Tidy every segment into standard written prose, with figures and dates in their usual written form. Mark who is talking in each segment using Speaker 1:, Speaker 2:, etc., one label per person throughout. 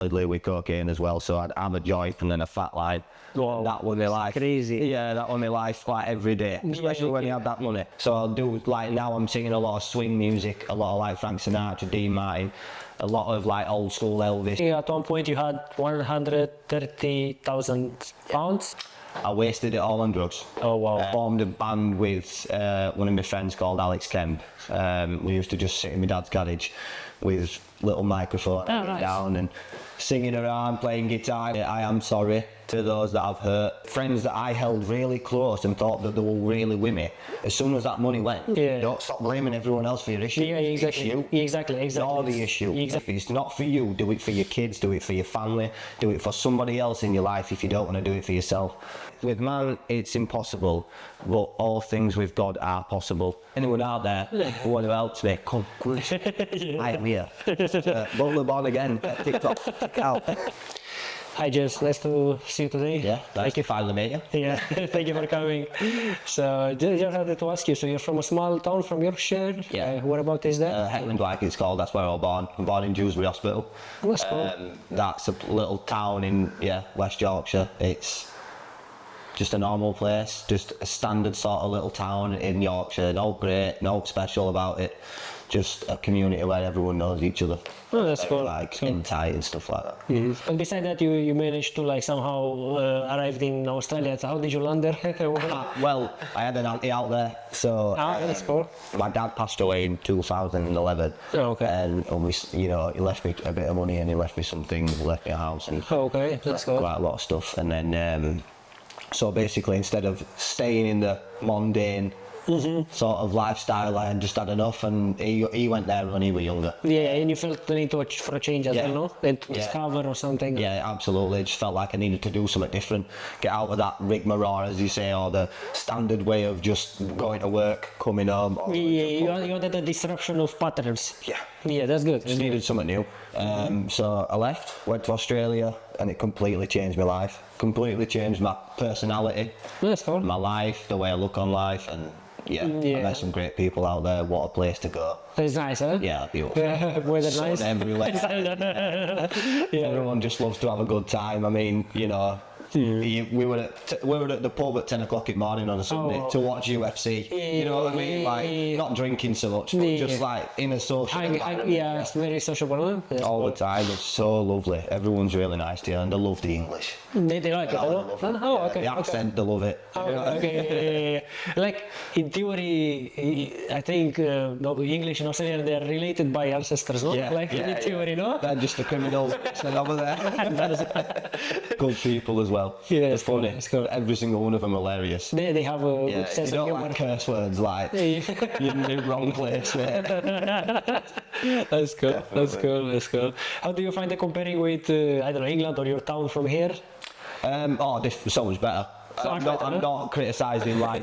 Speaker 1: with cocaine as well, so I'd have a joint and then a fat line.
Speaker 2: Wow.
Speaker 1: That was my life.
Speaker 2: Crazy.
Speaker 1: Yeah, that was my life like every day, especially when you have that money. So I'll do, like now I'm singing a lot of swing music, a lot of like Frank Sinatra, Dean Martin, a lot of like old school Elvis.
Speaker 2: Yeah, at one point you had 130,000 pounds.
Speaker 1: I wasted it all on drugs.
Speaker 2: Oh wow.
Speaker 1: Formed a band with one of my friends called Alex Kemp. We used to just sit in my dad's garage with little microphone down and singing around, playing guitar. I am sorry to those that I've hurt. Friends that I held really close and thought that they were really with me. As soon as that money went, don't stop blaming everyone else for your issue.
Speaker 2: Yeah, exactly.
Speaker 1: It's you.
Speaker 2: Exactly.
Speaker 1: You're the issue.
Speaker 2: Exactly.
Speaker 1: If it's not for you, do it for your kids, do it for your family, do it for somebody else in your life if you don't want to do it for yourself. With man, it's impossible, but all things with God are possible. Anyone out there who want to help me, come. I am here. Buttler born again. TikTok. Check out.
Speaker 2: Hi Jess, nice to see you today.
Speaker 1: Yeah, nice to finally meet you.
Speaker 2: Yeah, thank you for coming. So, just had to ask you, so you're from a small town from Yorkshire?
Speaker 1: Yeah.
Speaker 2: What about is that?
Speaker 1: Heckmondwike it's called, that's where I was born. I'm born in Dewsbury Hospital.
Speaker 2: That's cool.
Speaker 1: That's a little town in, West Yorkshire. It's just a normal place, just a standard sort of little town in Yorkshire. No great, no special about it. Just a community where everyone knows each other.
Speaker 2: Oh, that's cool.
Speaker 1: Like in tight and stuff like that.
Speaker 2: Mm-hmm. And besides that, you managed to like somehow arrive in Australia. So how did you land there?
Speaker 1: Well, I had an auntie out there, so
Speaker 2: that's cool.
Speaker 1: my dad passed away in 2011.
Speaker 2: Oh, okay.
Speaker 1: And he left me a bit of money and he left me some things, he left me a house and
Speaker 2: Okay, that's cool.
Speaker 1: quite a lot of stuff. And then, so basically, instead of staying in the mundane sort of lifestyle, I just had enough, and he went there when he was younger.
Speaker 2: Yeah, and you felt the need for a change as well, no? And to discover or something.
Speaker 1: Yeah, absolutely. I just felt like I needed to do something different, get out of that rigmarole, as you say, or the standard way of just going to work, coming home.
Speaker 2: Yeah, you wanted a disruption of patterns. Yeah, that's good.
Speaker 1: Just needed something new. So I left, went to Australia, and it completely changed my life. Completely changed my personality,
Speaker 2: That's cool.
Speaker 1: my life, the way I look on life, and I met some great people out there. What a place to go.
Speaker 2: It's nice, huh?
Speaker 1: Yeah, beautiful.
Speaker 2: Weather
Speaker 1: Sun
Speaker 2: nice.
Speaker 1: everywhere. Everyone just loves to have a good time. I mean, we were at the pub at 10 o'clock in the morning on a Sunday to watch UFC. You know what I mean? Like, not drinking so much, but just like in a social environment.
Speaker 2: Yeah, it's very sociable.
Speaker 1: All the time. It's so lovely. Everyone's really nice to you, and they love the English.
Speaker 2: They like it. Oh, okay.
Speaker 1: The accent, they love it.
Speaker 2: Okay. Like in theory, I think the English and Australian, they are related by ancestors, no? Like in theory, no?
Speaker 1: They're just the criminals over there. Good people as well.
Speaker 2: Yeah,
Speaker 1: it's funny.
Speaker 2: It's cool.
Speaker 1: Every single one of them hilarious.
Speaker 2: They have a good sense
Speaker 1: you
Speaker 2: of
Speaker 1: don't
Speaker 2: humor.
Speaker 1: like curse words like you're in the wrong place, mate.
Speaker 2: That's cool. That's cool. That's cool. How do you find the comparing with I don't know, England or your town from here?
Speaker 1: This is so much better. I'm not criticising like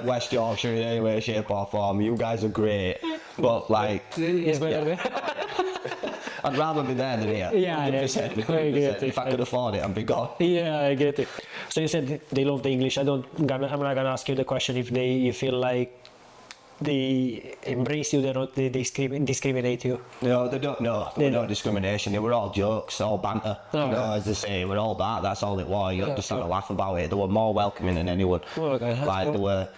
Speaker 1: West Yorkshire in any way, shape or form. You guys are great, but like
Speaker 2: It's better there.
Speaker 1: I'd rather be there than here.
Speaker 2: Yeah, I get it.
Speaker 1: If I could afford it, I'd be gone.
Speaker 2: Yeah, I get it. So you said they love the English. I'm not gonna ask you the question if you feel like they embrace you, they discriminate you.
Speaker 1: No, they don't. No, there was no discrimination. They were all jokes, all banter. As they say, we're all that. That's all it was. You just had to laugh about it. They were more welcoming than anyone. Like they were.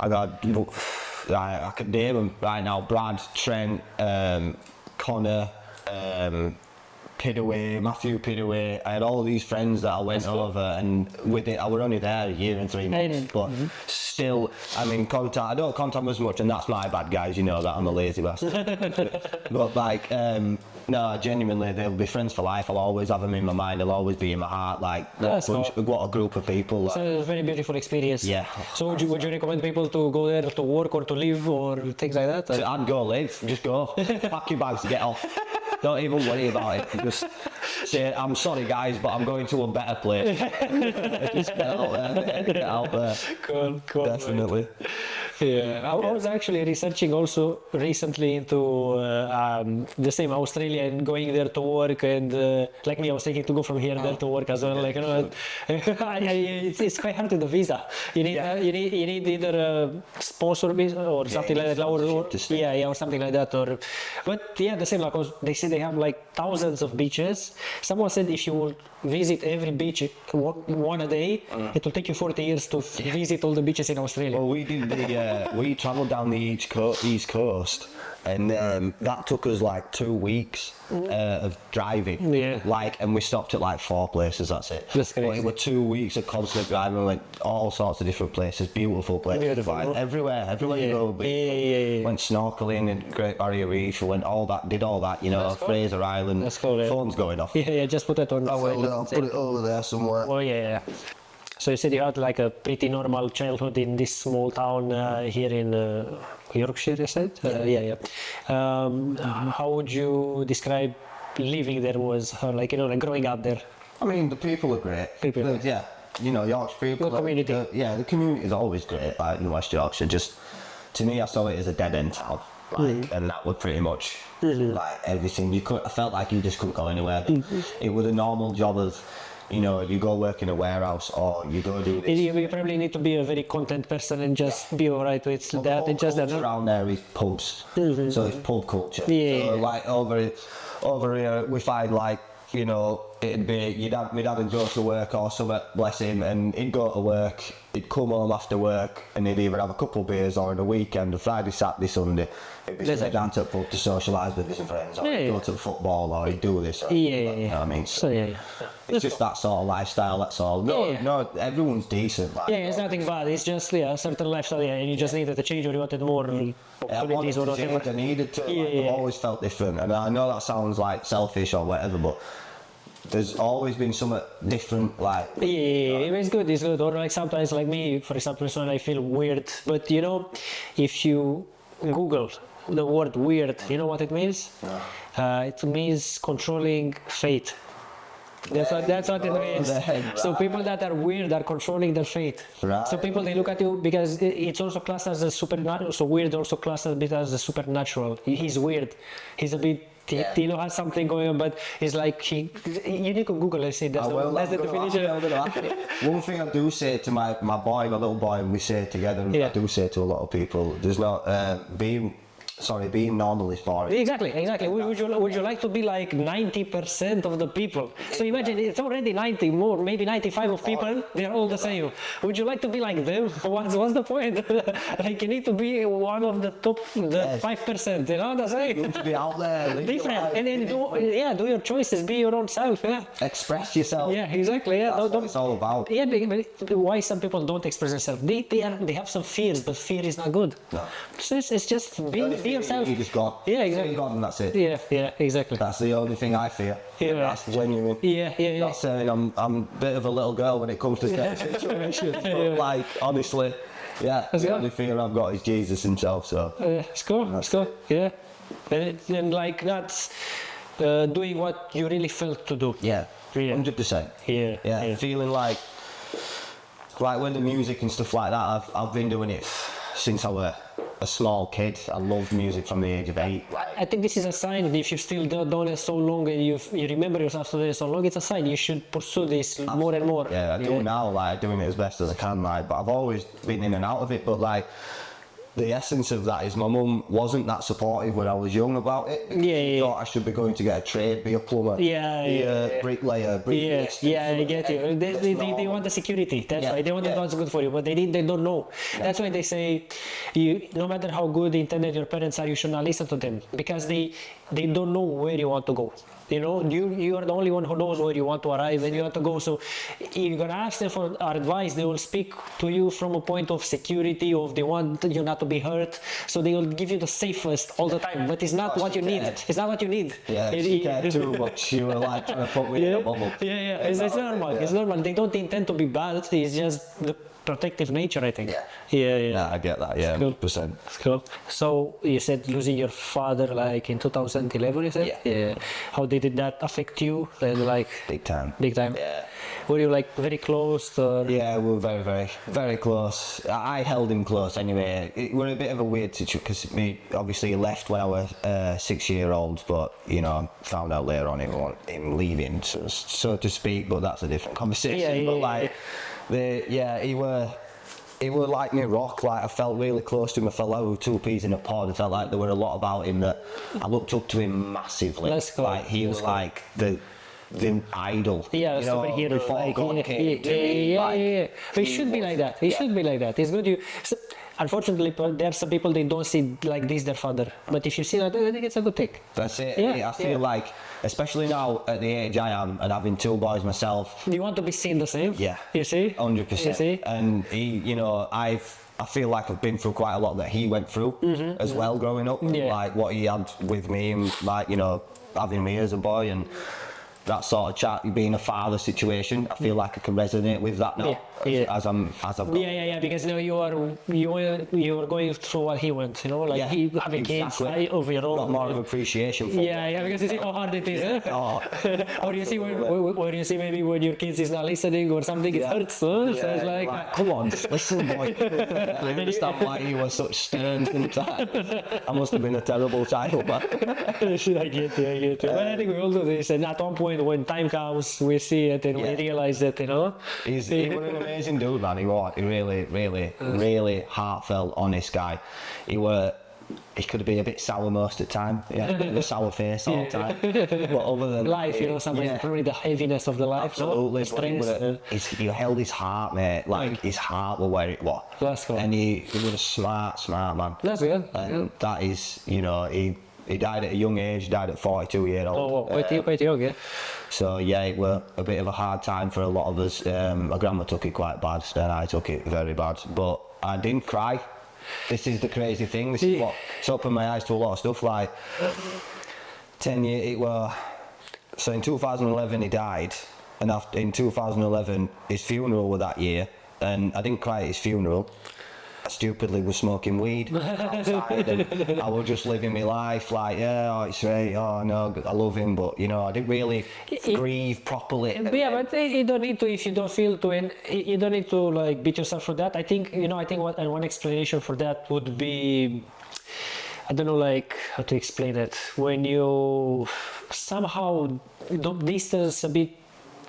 Speaker 1: I could name them right now: Brad, Trent, Connor, Pidaway, Matthew Pidaway. I had all these friends that I went over, and with it, I were only there a year and 3 months, but still, I mean, I don't contact as much, and that's my bad, guys. You know that I'm a lazy bastard. But like, no, genuinely, they'll be friends for life. I'll always have them in my mind. They'll always be in my heart. Like, what a group of people. Like.
Speaker 2: So it's a very beautiful experience.
Speaker 1: Yeah.
Speaker 2: So would you recommend people to go there to work or to live or things like that?
Speaker 1: So I'd go live. Just go. Pack your bags, get off. Don't even worry about it. Just say, I'm sorry guys, but I'm going to a better place. Just get out there. Get out there.
Speaker 2: Cool.
Speaker 1: Definitely.
Speaker 2: Yeah, I was actually researching also recently into the same Australia and going there to work, and like me, I was thinking to go from here there to work as well. Like, you know, it's quite hard with the visa. You need either a sponsor visa or something like that, or something like that. But yeah, the same, like they say they have like thousands of beaches. Someone said if you will visit every beach one a day, it will take you 40 years to visit all the beaches in Australia.
Speaker 1: Well, we did we travelled down the East Coast, and that took us like 2 weeks of driving.
Speaker 2: Yeah.
Speaker 1: And we stopped at like 4 places. That's it.
Speaker 2: That's
Speaker 1: But
Speaker 2: crazy.
Speaker 1: it were 2 weeks of constant driving. We went all sorts of different places, beautiful places.
Speaker 2: Beautiful.
Speaker 1: Like, everywhere you go.
Speaker 2: Yeah.
Speaker 1: Went snorkeling in Great Barrier Reef. Went did all that. You know,
Speaker 2: That's cool.
Speaker 1: Fraser Island.
Speaker 2: That's cool, yeah.
Speaker 1: Phone's going off.
Speaker 2: Yeah, just put that on.
Speaker 1: I'll put it over there somewhere.
Speaker 2: Oh yeah. So you said you had like a pretty normal childhood in this small town here in Yorkshire, you said? Yeah. How would you describe living there was, like, you know, like growing up there?
Speaker 1: I mean, the people are great. Yeah, you know, Yorkshire people.
Speaker 2: Good community.
Speaker 1: The community is always great, like in West Yorkshire. Just, to me, I saw it as a dead-end town. And that was pretty much like everything. I felt like you just couldn't go anywhere. It was a normal job of, you know, you go work in a warehouse or you go do this.
Speaker 2: You probably need to be a very content person and just be alright with that. It's just that.
Speaker 1: Around there is pubs, so it's pub culture.
Speaker 2: Yeah.
Speaker 1: So, like over here, we find like, you know, it'd be my dad would go to work or something, bless him, and he'd go to work, he'd come home after work, and he'd either have a couple of beers or on a weekend, a Friday, Saturday, Sunday, he'd be straight down to the pub to socialise with his friends, or he'd go to the football, or he'd do this. You know what I mean?
Speaker 2: So yeah.
Speaker 1: It's just that sort of lifestyle, that's all. No, everyone's decent. Like,
Speaker 2: Yeah, it's nothing bad. It's just a certain lifestyle, and you just needed to change or you wanted more opportunities or whatever.
Speaker 1: I needed to. I've always felt different, and I know that sounds like selfish or whatever, but there's always been something different. Like,
Speaker 2: Yeah, it's good. Or like sometimes, like me, for example, when I feel weird. But you know, if you Google the word weird, you know what it means? It means controlling fate. That's what it means. So people that are weird are controlling their fate.
Speaker 1: Right.
Speaker 2: So people, they look at you because it's also classed as a supernatural. So weird also classed a bit as a supernatural. He's weird. He's a bit. You know, has something going on, but it's like you need to Google and say that's the definition.
Speaker 1: One thing I do say to my little boy, and we say it together, and I do say to a lot of people, there's not being normal is boring.
Speaker 2: Exactly. Would you like to be like 90% of the people? So imagine it's already 90, more maybe 95 of people. They are all the same. Would you like to be like them? What's the point? Like, you need to be one of the top, 5%. You know what I'm saying?
Speaker 1: You need to be out there,
Speaker 2: Different, and then do your choices. Be your own self. Yeah.
Speaker 1: Express yourself.
Speaker 2: Yeah, exactly. Yeah,
Speaker 1: That's what it's all about.
Speaker 2: Yeah, but why some people don't express themselves? They have some fears, but fear is not good.
Speaker 1: No.
Speaker 2: So it's just be yourself.
Speaker 1: You just God.
Speaker 2: Yeah, exactly.
Speaker 1: Say God, and that's it.
Speaker 2: Yeah, exactly.
Speaker 1: That's the only thing I fear.
Speaker 2: Yeah.
Speaker 1: That's genuine.
Speaker 2: Yeah.
Speaker 1: Not saying I'm a bit of a little girl when it comes to certain situations, but like, honestly, the only fear I've got is Jesus himself. So
Speaker 2: It's cool. Yeah, and like that's doing what you really felt to do.
Speaker 1: yeah, 100%.
Speaker 2: Yeah.
Speaker 1: Feeling like when the music and stuff like that, I've been doing it since I was a small kid. I loved music from the age of 8.
Speaker 2: I think this is a sign that if you still done it so long and you remember yourself to do it so long, it's a sign you should pursue this more and more.
Speaker 1: Yeah, I do now, like, doing it as best as I can, like, but I've always been in and out of it, but like, the essence of that is my mum wasn't that supportive when I was young about it.
Speaker 2: Yeah.
Speaker 1: Thought I should be going to get a trade, be a plumber, be a bricklayer,
Speaker 2: I get you. They want the security. That's why they want what's good for you, but they don't know. That's why they say, no matter how good intended your parents are, you should not listen to them because they don't know where you want to go. You know, you are the only one who knows where you want to arrive and you want to go. So you're gonna ask them for advice. They will speak to you from a point of security, of they want you not to be hurt. So they will give you the safest all the time, but it's not what you need. It's not what you need.
Speaker 1: Yeah, if you care too much, you will like trying to put me in a bubble.
Speaker 2: Yeah. It's normal. It's normal. They don't intend to be bad. It's just the protective nature, I think.
Speaker 1: Yeah.
Speaker 2: Yeah.
Speaker 1: I get that. Yeah,
Speaker 2: Cool.
Speaker 1: 100%.
Speaker 2: Cool. So you said losing your father like in 2011, you said?
Speaker 1: Yeah.
Speaker 2: How did that affect you? Like
Speaker 1: Big time.
Speaker 2: big time?
Speaker 1: Yeah.
Speaker 2: Were you like very close or?
Speaker 1: Yeah, we were very, very, very close. I held him close anyway. We're a bit of a weird situation because obviously he left when I was 6-year-old, but you know, found out later on him leaving, so to speak. But that's a different conversation. But like, he were like me rock. Like I felt really close to him. I felt like we were two peas in a pod. I felt like there were a lot about him that I looked up to him massively.
Speaker 2: That's cool.
Speaker 1: Like he was like the idol.
Speaker 2: Yeah,
Speaker 1: you know,
Speaker 2: superhero.
Speaker 1: before
Speaker 2: Like,
Speaker 1: God came to me,
Speaker 2: yeah.
Speaker 1: like,
Speaker 2: He should be like that. He should be like that. It's good. Unfortunately, there are some people they don't see like this their father. But if you see that, I think it's a good thing.
Speaker 1: That's it.
Speaker 2: Yeah,
Speaker 1: I feel like, especially now at the age I am and having 2 boys myself.
Speaker 2: You want to be seen the same.
Speaker 1: Yeah.
Speaker 2: You see.
Speaker 1: 100%.
Speaker 2: You see.
Speaker 1: And he, you know, I feel like I've been through quite a lot that he went through as well growing up.
Speaker 2: Yeah.
Speaker 1: Like what he had with me and like, you know, having me as a boy and that sort of chat, being a father situation. I feel like I can resonate with that now as I've got.
Speaker 2: Yeah, because you know you are going through what he went, you know, like he having kids over your own.
Speaker 1: Got more of appreciation for
Speaker 2: Yeah, because you see how hard it is. Or you see when you see maybe when your kids is not listening or something, it hurts. Huh? So it's like,
Speaker 1: come on, listen, boy. I understand why you were such stern sometimes. I must have been a terrible child, man.
Speaker 2: I get you. But I think we all do this, and at one point when time comes, we see it and we realize that, you know.
Speaker 1: He was an amazing dude, man. He was. He really heartfelt, honest guy. He could be a bit sour most of the time. Yeah, a bit of a sour face all the time. But other than
Speaker 2: life, you know, sometimes probably the heaviness of the life.
Speaker 1: Absolutely.
Speaker 2: No?
Speaker 1: He held his heart, mate. Like his heart was where it was.
Speaker 2: That's cool.
Speaker 1: And he was a smart man.
Speaker 2: That's good.
Speaker 1: And that is, you know, he died at a young age. Died at 42 years old.
Speaker 2: Oh, quite young, yeah.
Speaker 1: So yeah, it was a bit of a hard time for a lot of us. My grandma took it quite bad, and I took it very bad. But I didn't cry. This is the crazy thing. This is what's opened my eyes to a lot of stuff. Like 10 years, it was. So in 2011 he died, and in 2011 his funeral was that year, and I didn't cry at his funeral. I stupidly was smoking weed outside, and I was just living my life like, it's right, no, I love him, but you know, I didn't really grieve properly.
Speaker 2: Yeah, but you don't need to, if you don't feel to, and you don't need to like beat yourself for that. I think, you know, one explanation for that would be, I don't know, like how to explain it. When you somehow don't distance a bit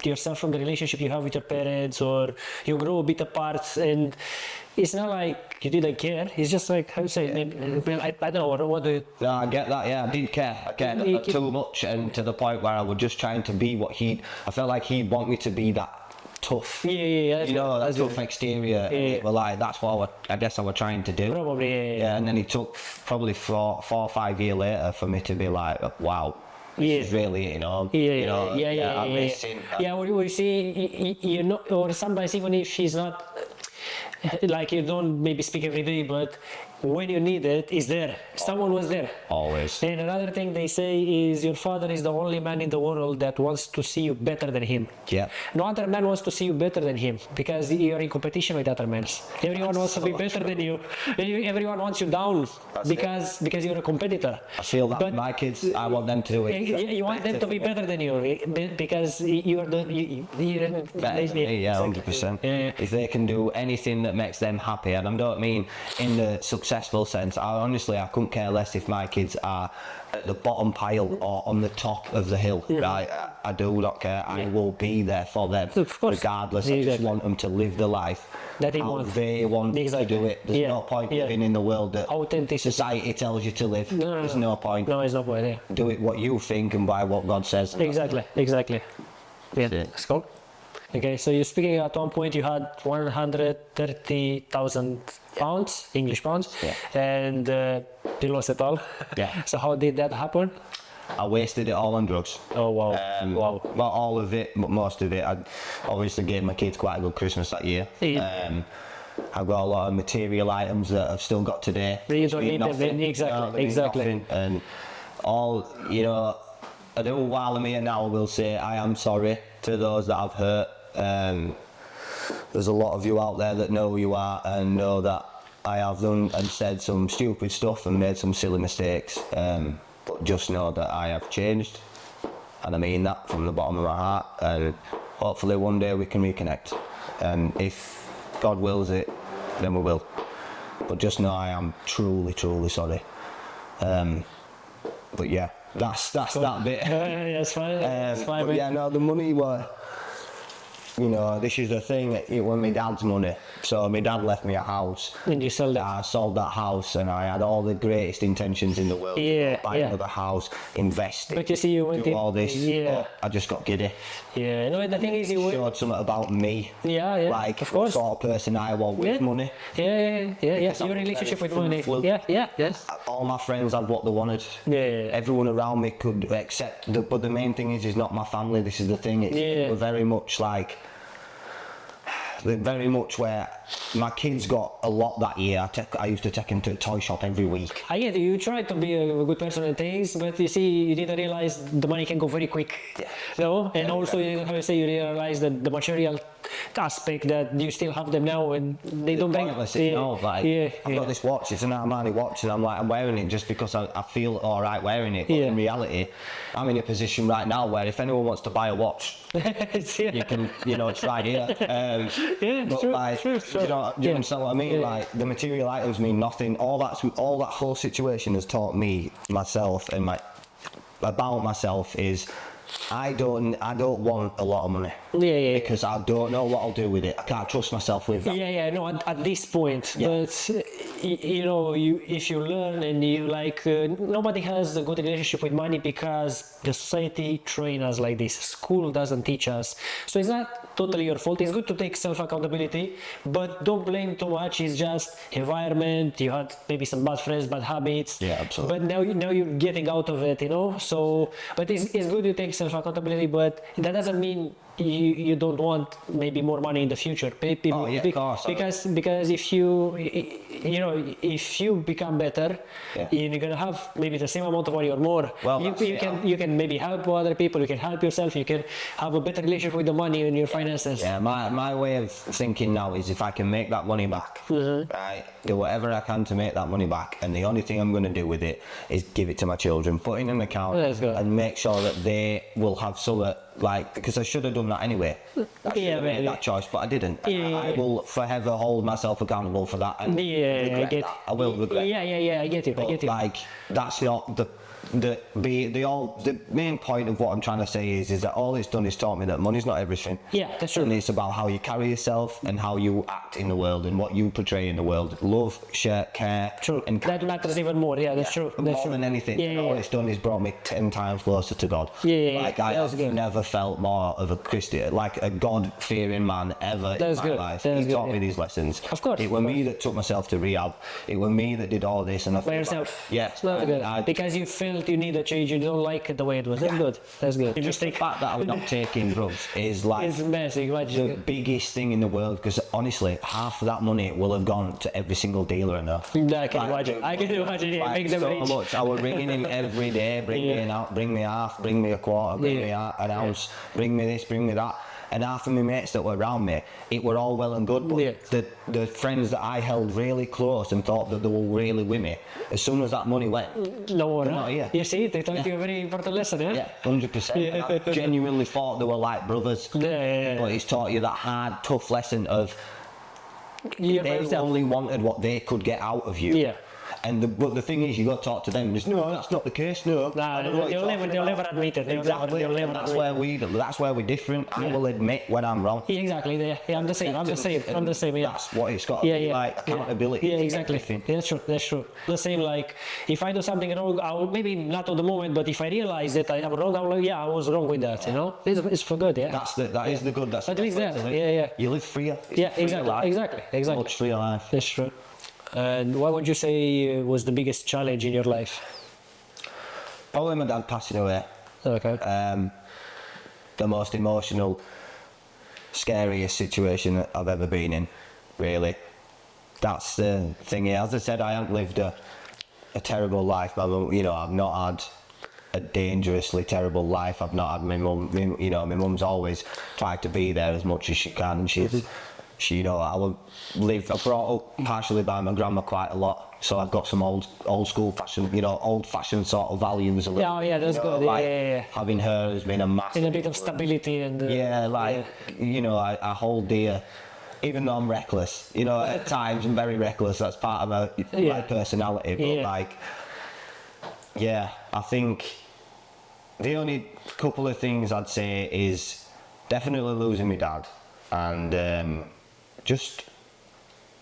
Speaker 2: yourself from the relationship you have with your parents, or you grow a bit apart, and it's not like you didn't care. It's just like, how you say, I don't know, what do you...
Speaker 1: No, I get that, yeah, I didn't care. I cared too much, and to the point where I was just trying to be what I felt like he'd want me to be that tough.
Speaker 2: Yeah.
Speaker 1: You know, that tough exterior. Yeah. Well, like, that's what I guess I was trying to do.
Speaker 2: Probably,
Speaker 1: yeah. And then it took probably 4 or 5 years later for me to be like, wow. This is really, you know, I'm missing.
Speaker 2: Yeah, we see, you know, or sometimes even if she's not, like you don't maybe speak every day, but when you need it, it's there. Someone was there.
Speaker 1: Always.
Speaker 2: And another thing they say is your father is the only man in the world that wants to see you better than him.
Speaker 1: Yeah.
Speaker 2: No other man wants to see you better than him because you're in competition with other men. Everyone wants to be better than you. Everyone wants you down because you're a competitor.
Speaker 1: I feel that but my kids, I want them to do it.
Speaker 2: You want them to be better than you because you're the...
Speaker 1: better than me, yeah, 100%.
Speaker 2: Yeah.
Speaker 1: If they can do anything that makes them happy, and I don't mean in the successful sense, I couldn't care less if my kids are at the bottom pile or on the top of the hill, right? I do not care. I will be there for them, regardless. I just want them to live the life
Speaker 2: that they
Speaker 1: want to do it. There's no point living in the world that society tells you to live. There's no point.
Speaker 2: No, there's no point. Yeah.
Speaker 1: Do it what you think and by what God says.
Speaker 2: Exactly. Yeah, let's go. Okay, so you're speaking at one point you had 130,000 pounds, English pounds, and you lost it all.
Speaker 1: Yeah.
Speaker 2: So how did that happen?
Speaker 1: I wasted it all on drugs.
Speaker 2: Oh wow!
Speaker 1: Wow. Not all of it, but most of it. I obviously gave my kids quite a good Christmas that year.
Speaker 2: Yeah.
Speaker 1: I've got a lot of material items that I've still got today.
Speaker 2: You don't need them, exactly.
Speaker 1: Nothing. And all, you know, I do while I'm here now, I will say I am sorry to those that I've hurt. there's a lot of you out there that know who you are and know that I have done and said some stupid stuff and made some silly mistakes, but just know that I have changed, and I mean that from the bottom of my heart, and hopefully one day we can reconnect, and if God wills it, then we will. But just know I am truly, truly sorry. But yeah, that's that bit.
Speaker 2: Yeah, it's fine. It's fine,
Speaker 1: But yeah, no, the money were, you know, this is the thing, it was my dad's money. So my dad left me a house.
Speaker 2: And you sold it.
Speaker 1: I sold that house, and I had all the greatest intentions in the world.
Speaker 2: Yeah,
Speaker 1: buy another house, invest it,
Speaker 2: But you see, you went
Speaker 1: do
Speaker 2: in.
Speaker 1: all this.
Speaker 2: Yeah.
Speaker 1: But I just got giddy.
Speaker 2: Yeah, no, the thing is, you went.
Speaker 1: Showed something about me.
Speaker 2: Yeah, yeah.
Speaker 1: Like,
Speaker 2: of course.
Speaker 1: what sort of person I was with
Speaker 2: Yeah.
Speaker 1: money.
Speaker 2: Yeah.
Speaker 1: Because
Speaker 2: Your
Speaker 1: I'm
Speaker 2: relationship
Speaker 1: very
Speaker 2: with money.
Speaker 1: fruitful.
Speaker 2: Yes.
Speaker 1: All my friends had what they wanted.
Speaker 2: Yeah.
Speaker 1: Everyone around me could accept, but the main thing is not my family. This is the thing. We're very much like, very much where my kids got a lot that year. I used to take them to a toy shop every week.
Speaker 2: I get it. You tried to be a good person at things, but you see, you didn't realize the money can go very quick.
Speaker 1: Yeah.
Speaker 2: No? And also, how you say, you realize that the material aspect, that you still have them now and they don't bring
Speaker 1: Pointless, you know, like, I've got this watch, it's an Armani watch, and I'm wearing it just because I feel alright wearing it. But in reality, I'm in a position right now where if anyone wants to buy a watch, you can, you know, it's right here. But
Speaker 2: true,
Speaker 1: like,
Speaker 2: true.
Speaker 1: do you understand what I mean? Like, the material items mean nothing. All that whole situation has taught me myself and about myself is I don't want a lot of money.
Speaker 2: Yeah.
Speaker 1: Because I don't know what I'll do with it. I can't trust myself with that.
Speaker 2: Yeah. No, at this point, but you know, if you learn and you like, nobody has a good relationship with money because the society trains us like this. School doesn't teach us, so it's not totally your fault. It's good to take self accountability, but don't blame too much. It's just environment. You had maybe some bad friends, bad habits.
Speaker 1: Yeah, absolutely.
Speaker 2: But now you're getting out of it, you know. So, but it's good to take self accountability, but that doesn't mean you don't want maybe more money in the future.
Speaker 1: Of course.
Speaker 2: Because if you become better, you're gonna have maybe the same amount of money or more.
Speaker 1: Well,
Speaker 2: you can maybe help other people. You can help yourself. You can have a better relationship with the money and your finances.
Speaker 1: Yeah, my way of thinking now is if I can make that money back, right, do whatever I can to make that money back, and the only thing I'm going to do with it is give it to my children, put it in an account, and make sure that they will have some, like, because I should have done that anyway. I should have made that choice, but I didn't. I will forever hold myself accountable for that, and regret that. I will regret.
Speaker 2: Yeah, I get you.
Speaker 1: Like, that's not the main point of what I'm trying to say is that all it's done is taught me that money's not everything.
Speaker 2: Yeah, that's true.
Speaker 1: And it's about how you carry yourself and how you act in the world and what you portray in the world. Love, share, care.
Speaker 2: True.
Speaker 1: And
Speaker 2: that matters even more. Yeah, that's true. That's
Speaker 1: more
Speaker 2: true.
Speaker 1: than anything, all it's done is brought me 10 times closer to God. Like, I have never felt more of a Christian, like a God-fearing man ever in my life. He taught me these lessons.
Speaker 2: Of course.
Speaker 1: It was me that took myself to rehab. It was me that did all this. And I
Speaker 2: By yourself.
Speaker 1: Yes.
Speaker 2: That's good. Because you felt you need a change. You don't like it the way it was. That's good. You just
Speaker 1: the fact that I'm not taking drugs is like
Speaker 2: it's massive.
Speaker 1: the biggest thing in the world, because honestly, half of that money will have gone to every single dealer I know.
Speaker 2: I can imagine. It makes them
Speaker 1: so
Speaker 2: rich.
Speaker 1: much. I was ringing him every day, bring me half, bring me a quarter, bring me an ounce, bring me this, bring me that. And half of my mates that were around me, it were all well and good, but the friends that I held really close and thought that they were really with me, as soon as that money went,
Speaker 2: no,
Speaker 1: they're not here.
Speaker 2: You see, they taught you a very important lesson,
Speaker 1: Yeah, 100%. I genuinely thought they were like brothers. But it's taught you that hard, tough lesson of they only wanted what they could get out of you.
Speaker 2: Yeah.
Speaker 1: But the thing is, you got to talk to them. Just, no, that's not the case. No,
Speaker 2: they'll never admit it.
Speaker 1: Exactly. That's where we're different. I will admit when I'm wrong.
Speaker 2: Yeah, exactly. Yeah, I'm the same. Yeah.
Speaker 1: That's what it's got to be like, accountability.
Speaker 2: Yeah, exactly. Yeah, that's true. The same, like, if I do something wrong, I will, maybe not on the moment, but if I realize that I am wrong, I'm like, I was wrong with that, you know? It's for good, yeah.
Speaker 1: That is the good. That's
Speaker 2: at least that. Yeah.
Speaker 1: You live freer.
Speaker 2: Yeah, exactly.
Speaker 1: Much freer life.
Speaker 2: That's true. And what would you say was the biggest challenge in your life?
Speaker 1: Probably my dad passing away.
Speaker 2: Okay.
Speaker 1: The most emotional, scariest situation that I've ever been in, really. That's the thing. As I said, I haven't lived a terrible life. I've not had a dangerously terrible life. I've not had my mum. My mum's always tried to be there as much as she can. She's she, I brought up partially by my grandma quite a lot, so I've got some old school fashion, old fashioned sort of values.
Speaker 2: Yeah, that's good.
Speaker 1: Like,
Speaker 2: Yeah.
Speaker 1: having her has been a massive.
Speaker 2: And a bit of stability and.
Speaker 1: I hold dear. Even though I'm reckless, at times I'm very reckless. That's part of my personality. But I think the only couple of things I'd say is definitely losing my dad, and just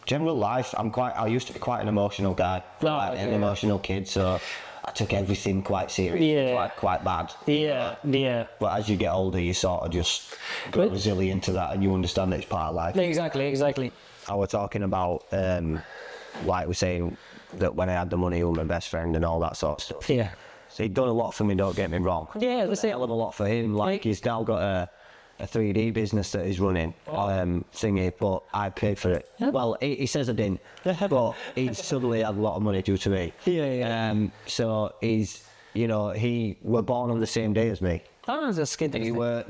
Speaker 1: general life. I used to be quite an emotional guy, an emotional kid. So I took everything quite serious, quite bad. But as you get older, you sort of just get resilient to that, and you understand that it's part of life.
Speaker 2: Exactly.
Speaker 1: I was talking about, like we're saying, that when I had the money, he was my best friend and all that sort of stuff.
Speaker 2: Yeah.
Speaker 1: So he'd done a lot for me, don't get me wrong.
Speaker 2: Yeah, let's say
Speaker 1: a hell of a lot for him. Like he's now got a 3D business that he's running, thingy, but I paid for it. Yeah. Well, he says I didn't, but he suddenly had a lot of money due to me. So he were born on the same day as me.
Speaker 2: Oh, that's good.
Speaker 1: He were,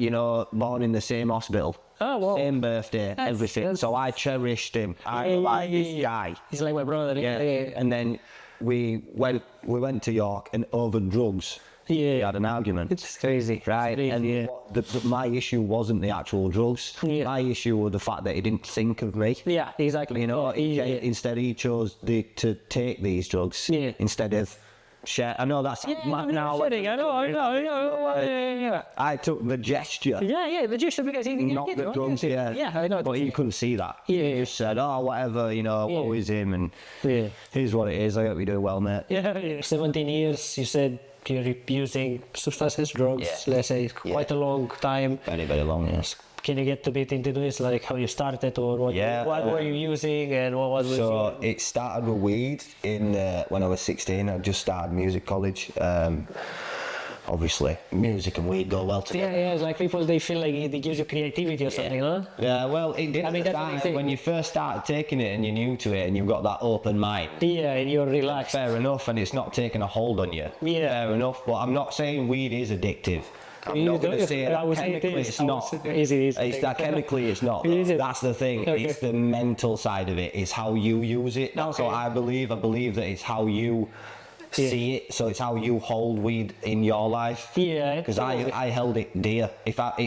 Speaker 1: born in the same hospital.
Speaker 2: Oh, wow.
Speaker 1: Same birthday, everything. So I cherished him. I like this guy.
Speaker 2: He's like my brother.
Speaker 1: Yeah. And then we went to York, and over drugs. We had an argument.
Speaker 2: It's crazy.
Speaker 1: Right?
Speaker 2: And
Speaker 1: my issue wasn't the actual drugs. My issue was the fact that he didn't think of me.
Speaker 2: Yeah, exactly.
Speaker 1: Instead he chose to take these drugs instead of share. I know that's now. I took the gesture.
Speaker 2: The gesture because he
Speaker 1: not the drugs.
Speaker 2: Yeah, I know.
Speaker 1: But he couldn't see that. He just said, "Oh, whatever, what is him?" And here's what it is. I hope you're doing well, mate.
Speaker 2: 17 years. You said you're using substances, drugs. Let's say quite a long time.
Speaker 1: Very, very long. Yes.
Speaker 2: Can you get a bit into this, like how you started, or what were you using, and what was
Speaker 1: it started with weed when I was 16. I just started music college. Obviously, music and weed go well together.
Speaker 2: It's like people, they feel like it gives you creativity or something, huh?
Speaker 1: Yeah, well, it did. When you first started taking it and you're new to it and you've got that open mind.
Speaker 2: Yeah, and you're relaxed.
Speaker 1: Fair enough, and it's not taking a hold on you.
Speaker 2: Yeah.
Speaker 1: Fair enough, but I'm not saying weed is addictive. I'm not going to say it. Chemically, it's not. Chemically, it's not. That's the thing. Okay. It's the mental side of it. It's how you use it. That's what I believe. I believe that it's how you see it. So it's how you hold weed in your life.
Speaker 2: Yeah.
Speaker 1: Because I held it dear.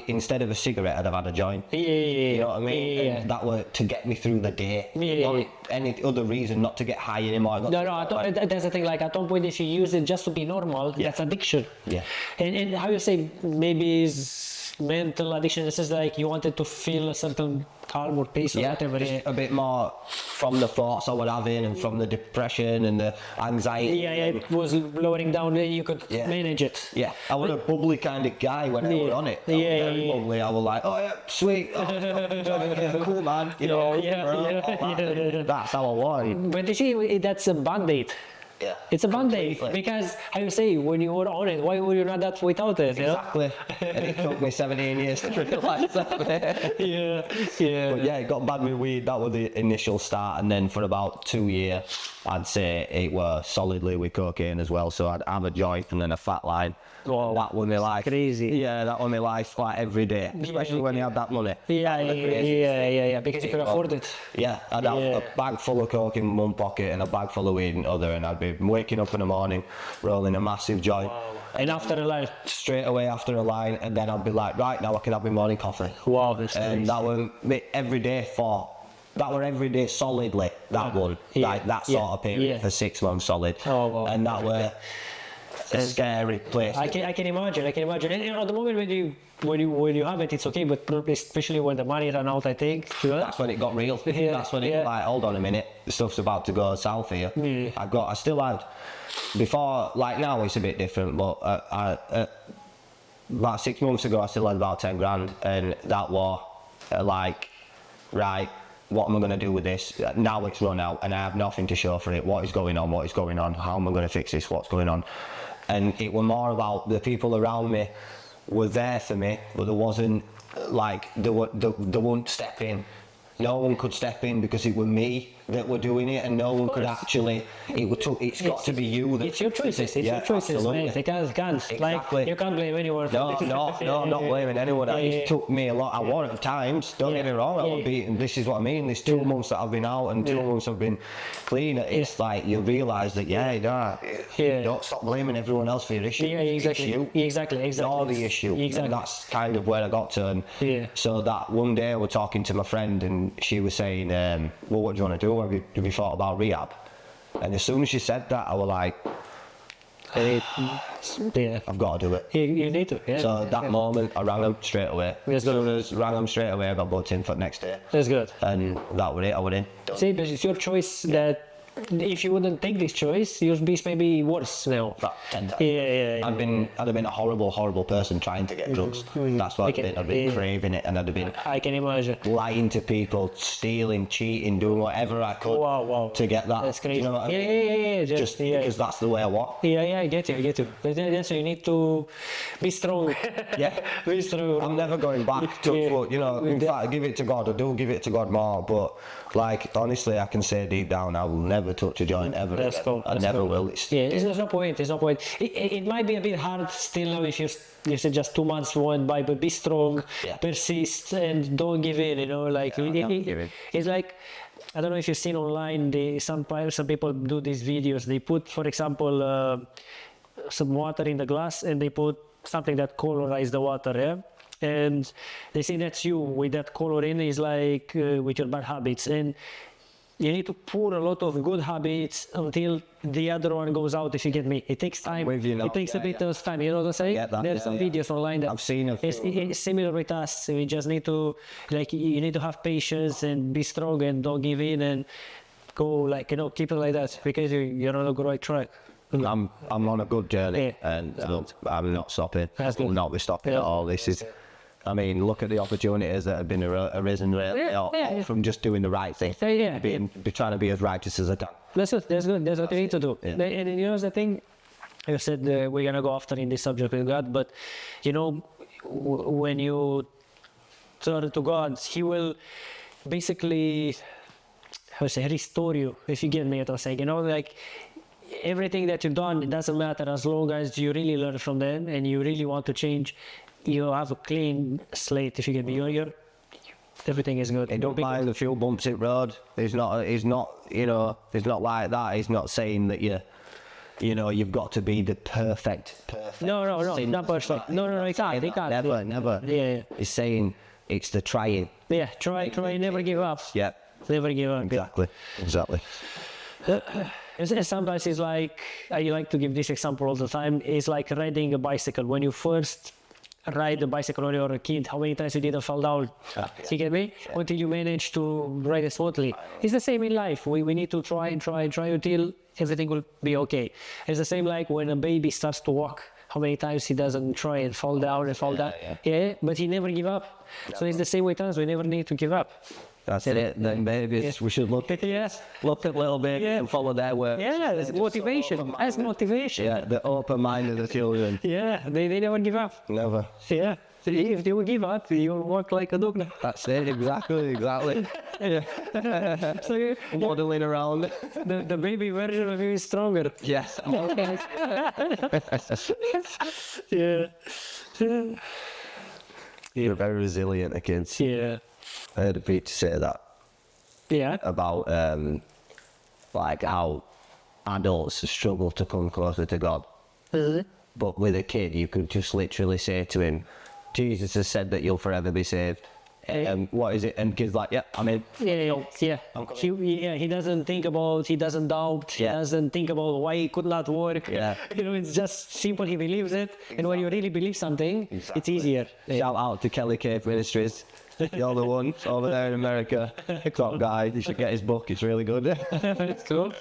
Speaker 1: Instead of a cigarette, I'd have had a joint. You know what I mean?
Speaker 2: Yeah.
Speaker 1: And that were to get me through the day. Not any other reason not to get high anymore.
Speaker 2: That's the thing. Like at some point, if you use it just to be normal, that's addiction.
Speaker 1: Yeah.
Speaker 2: And how you say maybe is mental addiction? This is like you wanted to feel a certain calm or peace or whatever.
Speaker 1: A bit more from the thoughts I was having and from the depression and the anxiety.
Speaker 2: It was lowering down. You could manage it.
Speaker 1: Yeah, I was a bubbly kind of guy when I was on it. I was very bubbly. I was like, oh yeah, sweet, cool man. That's how I was.
Speaker 2: But you see, that's a band-aid.
Speaker 1: Yeah.
Speaker 2: It's a Band-Aid because how you say when you were on it, why were you not that without it?
Speaker 1: Exactly. And it took me 17 years to realise that. But it got bad with weed. That was the initial start, and then for about 2 years, I'd say it was solidly with cocaine as well. So I'd have a joint and then a fat line.
Speaker 2: Wow.
Speaker 1: That was my life.
Speaker 2: Crazy.
Speaker 1: Yeah, that was my life like every day, especially when you had that money.
Speaker 2: Because you could afford it.
Speaker 1: Yeah, I'd have a bag full of coke in one pocket and a bag full of weed in the other, and I'd be waking up in the morning, rolling a massive joint.
Speaker 2: Wow. And after a line?
Speaker 1: Straight away after a line, and then I'd be like, right, now I can have my morning coffee.
Speaker 2: Wow, that's
Speaker 1: and that was every day solidly, that one. Like that sort of period for 6 months solid.
Speaker 2: Oh, wow.
Speaker 1: And that was a scary place.
Speaker 2: I can imagine. And at the moment when you have it, it's okay, but especially when the money ran out, I think.
Speaker 1: That's when it got real. That's when it like, hold on a minute, the stuff's about to go south here. I still had, before, like now it's a bit different, but about 6 months ago I still had about 10 grand, and that was like, right, what am I going to do with this? Now it's run out and I have nothing to show for it. What is going on? How am I going to fix this? What's going on? And it was more about the people around me were there for me, but there wasn't like, they won't step in. no one could step in because it was me that were doing it, and no one could actually. It's got to be you.
Speaker 2: It's your choices. It's your choices,
Speaker 1: absolutely.
Speaker 2: mate. They can't.
Speaker 1: Exactly.
Speaker 2: Like you can't blame anyone.
Speaker 1: No, I'm not blaming anyone. It took me a lot. I won at times. Don't get me wrong. I would be. This is what I mean. There's 2 months that I've been out and 2 months I've been clean. It's like you realise that don't stop blaming everyone else for your issue.
Speaker 2: Yeah, exactly.
Speaker 1: It's you.
Speaker 2: Exactly.
Speaker 1: You're the issue.
Speaker 2: Exactly.
Speaker 1: And that's kind of where I got to. And so that one day I was talking to my friend and she was saying, well, what do you want to do? Have you thought about rehab? And as soon as she said that, I was like, I've got to do it.
Speaker 2: You need to. Yeah.
Speaker 1: So that moment, I rang them straight away.
Speaker 2: That's
Speaker 1: as soon as rang them straight away, I got booked in for the next day.
Speaker 2: That's good.
Speaker 1: And that was it. I was in.
Speaker 2: See, but it's your choice that. If you wouldn't take this choice, you'd be maybe worse now. Yeah.
Speaker 1: I'd have been a horrible person trying to get drugs. That's what I'd been craving it, and I'd have been.
Speaker 2: I can imagine.
Speaker 1: Lying to people, stealing, cheating, doing whatever I could to get that.
Speaker 2: That's crazy.
Speaker 1: You know what I mean?
Speaker 2: Yeah.
Speaker 1: Just because that's the way I want.
Speaker 2: Yeah, I get you. But that's why you need to be strong. Be strong.
Speaker 1: I'm never going back to what, in fact, I give it to God. I do give it to God more, but like honestly, I can say deep down, I will never touch a joint ever again.
Speaker 2: Cool.
Speaker 1: I never will.
Speaker 2: There's no point. It might be a bit hard still if you say just 2 months went by, but be strong, persist, and don't give in. It's like, I don't know if you've seen online. Some people do these videos. They put, for example, some water in the glass, and they put something that colorizes the water. Yeah. And they say that's you with that color in is like with your bad habits, and you need to pour a lot of good habits until the other one goes out, if you get me. It takes time. It takes a bit of time, you know what I'm saying? There's some videos online that
Speaker 1: I've seen
Speaker 2: it's similar with us. We just need to, you need to have patience and be strong and don't give in and go keep it like that, because you're on the right track.
Speaker 1: I'm on a good journey, and I'm not stopping. I'll not be stopping at all. This is, I mean, look at the opportunities that have been arisen from just doing the right thing. Be trying to be as righteous as I can.
Speaker 2: That's good. That's what you need to do. And the thing, I said we're gonna go after in this subject with God, but when you turn to God, He will basically, restore you. If you get me what I'm saying, everything that you've done, it doesn't matter as long as you really learn from them and you really want to change. You have a clean slate. If you get me, everything is good.
Speaker 1: Don't mind a few bumps in road. It's not like that. He's not saying that you've got to be the perfect.
Speaker 2: No, not perfect. No, it can't.
Speaker 1: Never.
Speaker 2: Yeah.
Speaker 1: He's saying it's the trying.
Speaker 2: Yeah, try, never give up.
Speaker 1: Yeah.
Speaker 2: Never give up.
Speaker 1: Exactly.
Speaker 2: And sometimes it's like, I like to give this example all the time. It's like riding a bicycle. When you first ride a bicycle when you're a kid, how many times you didn't fall down? You get me? Until you manage to ride it smoothly. It's the same in life. We need to try until everything will be okay. It's the same like when a baby starts to walk. How many times he doesn't try and fall down? But he never give up. So it's the same with us. We never need to give up.
Speaker 1: That's it. Then babies, we should look at a little bit and follow their work.
Speaker 2: Yeah, that's motivation. That's motivation.
Speaker 1: Yeah, the open mind of the children.
Speaker 2: Yeah, they never give up.
Speaker 1: Never.
Speaker 2: Yeah. If they will give up, you will walk like a dog now.
Speaker 1: That's it, exactly.
Speaker 2: So
Speaker 1: modeling around.
Speaker 2: The baby version of you is stronger.
Speaker 1: Yes.
Speaker 2: Yeah.
Speaker 1: You're very resilient, kids.
Speaker 2: Yeah.
Speaker 1: I heard a preacher say that.
Speaker 2: Yeah.
Speaker 1: About how adults struggle to come closer to God. But with a kid, you could just literally say to him, Jesus has said that you'll forever be saved. What is it? And kids like, I'm in.
Speaker 2: Yeah. He doesn't think about, he doesn't doubt, he doesn't think about why it could not work.
Speaker 1: Yeah.
Speaker 2: It's just simple, he believes it. And when you really believe something, it's easier.
Speaker 1: Shout out to Kelly Cave Ministries. You're the one over there in America. Top guy. You should get his book. It's really good.
Speaker 2: It's cool.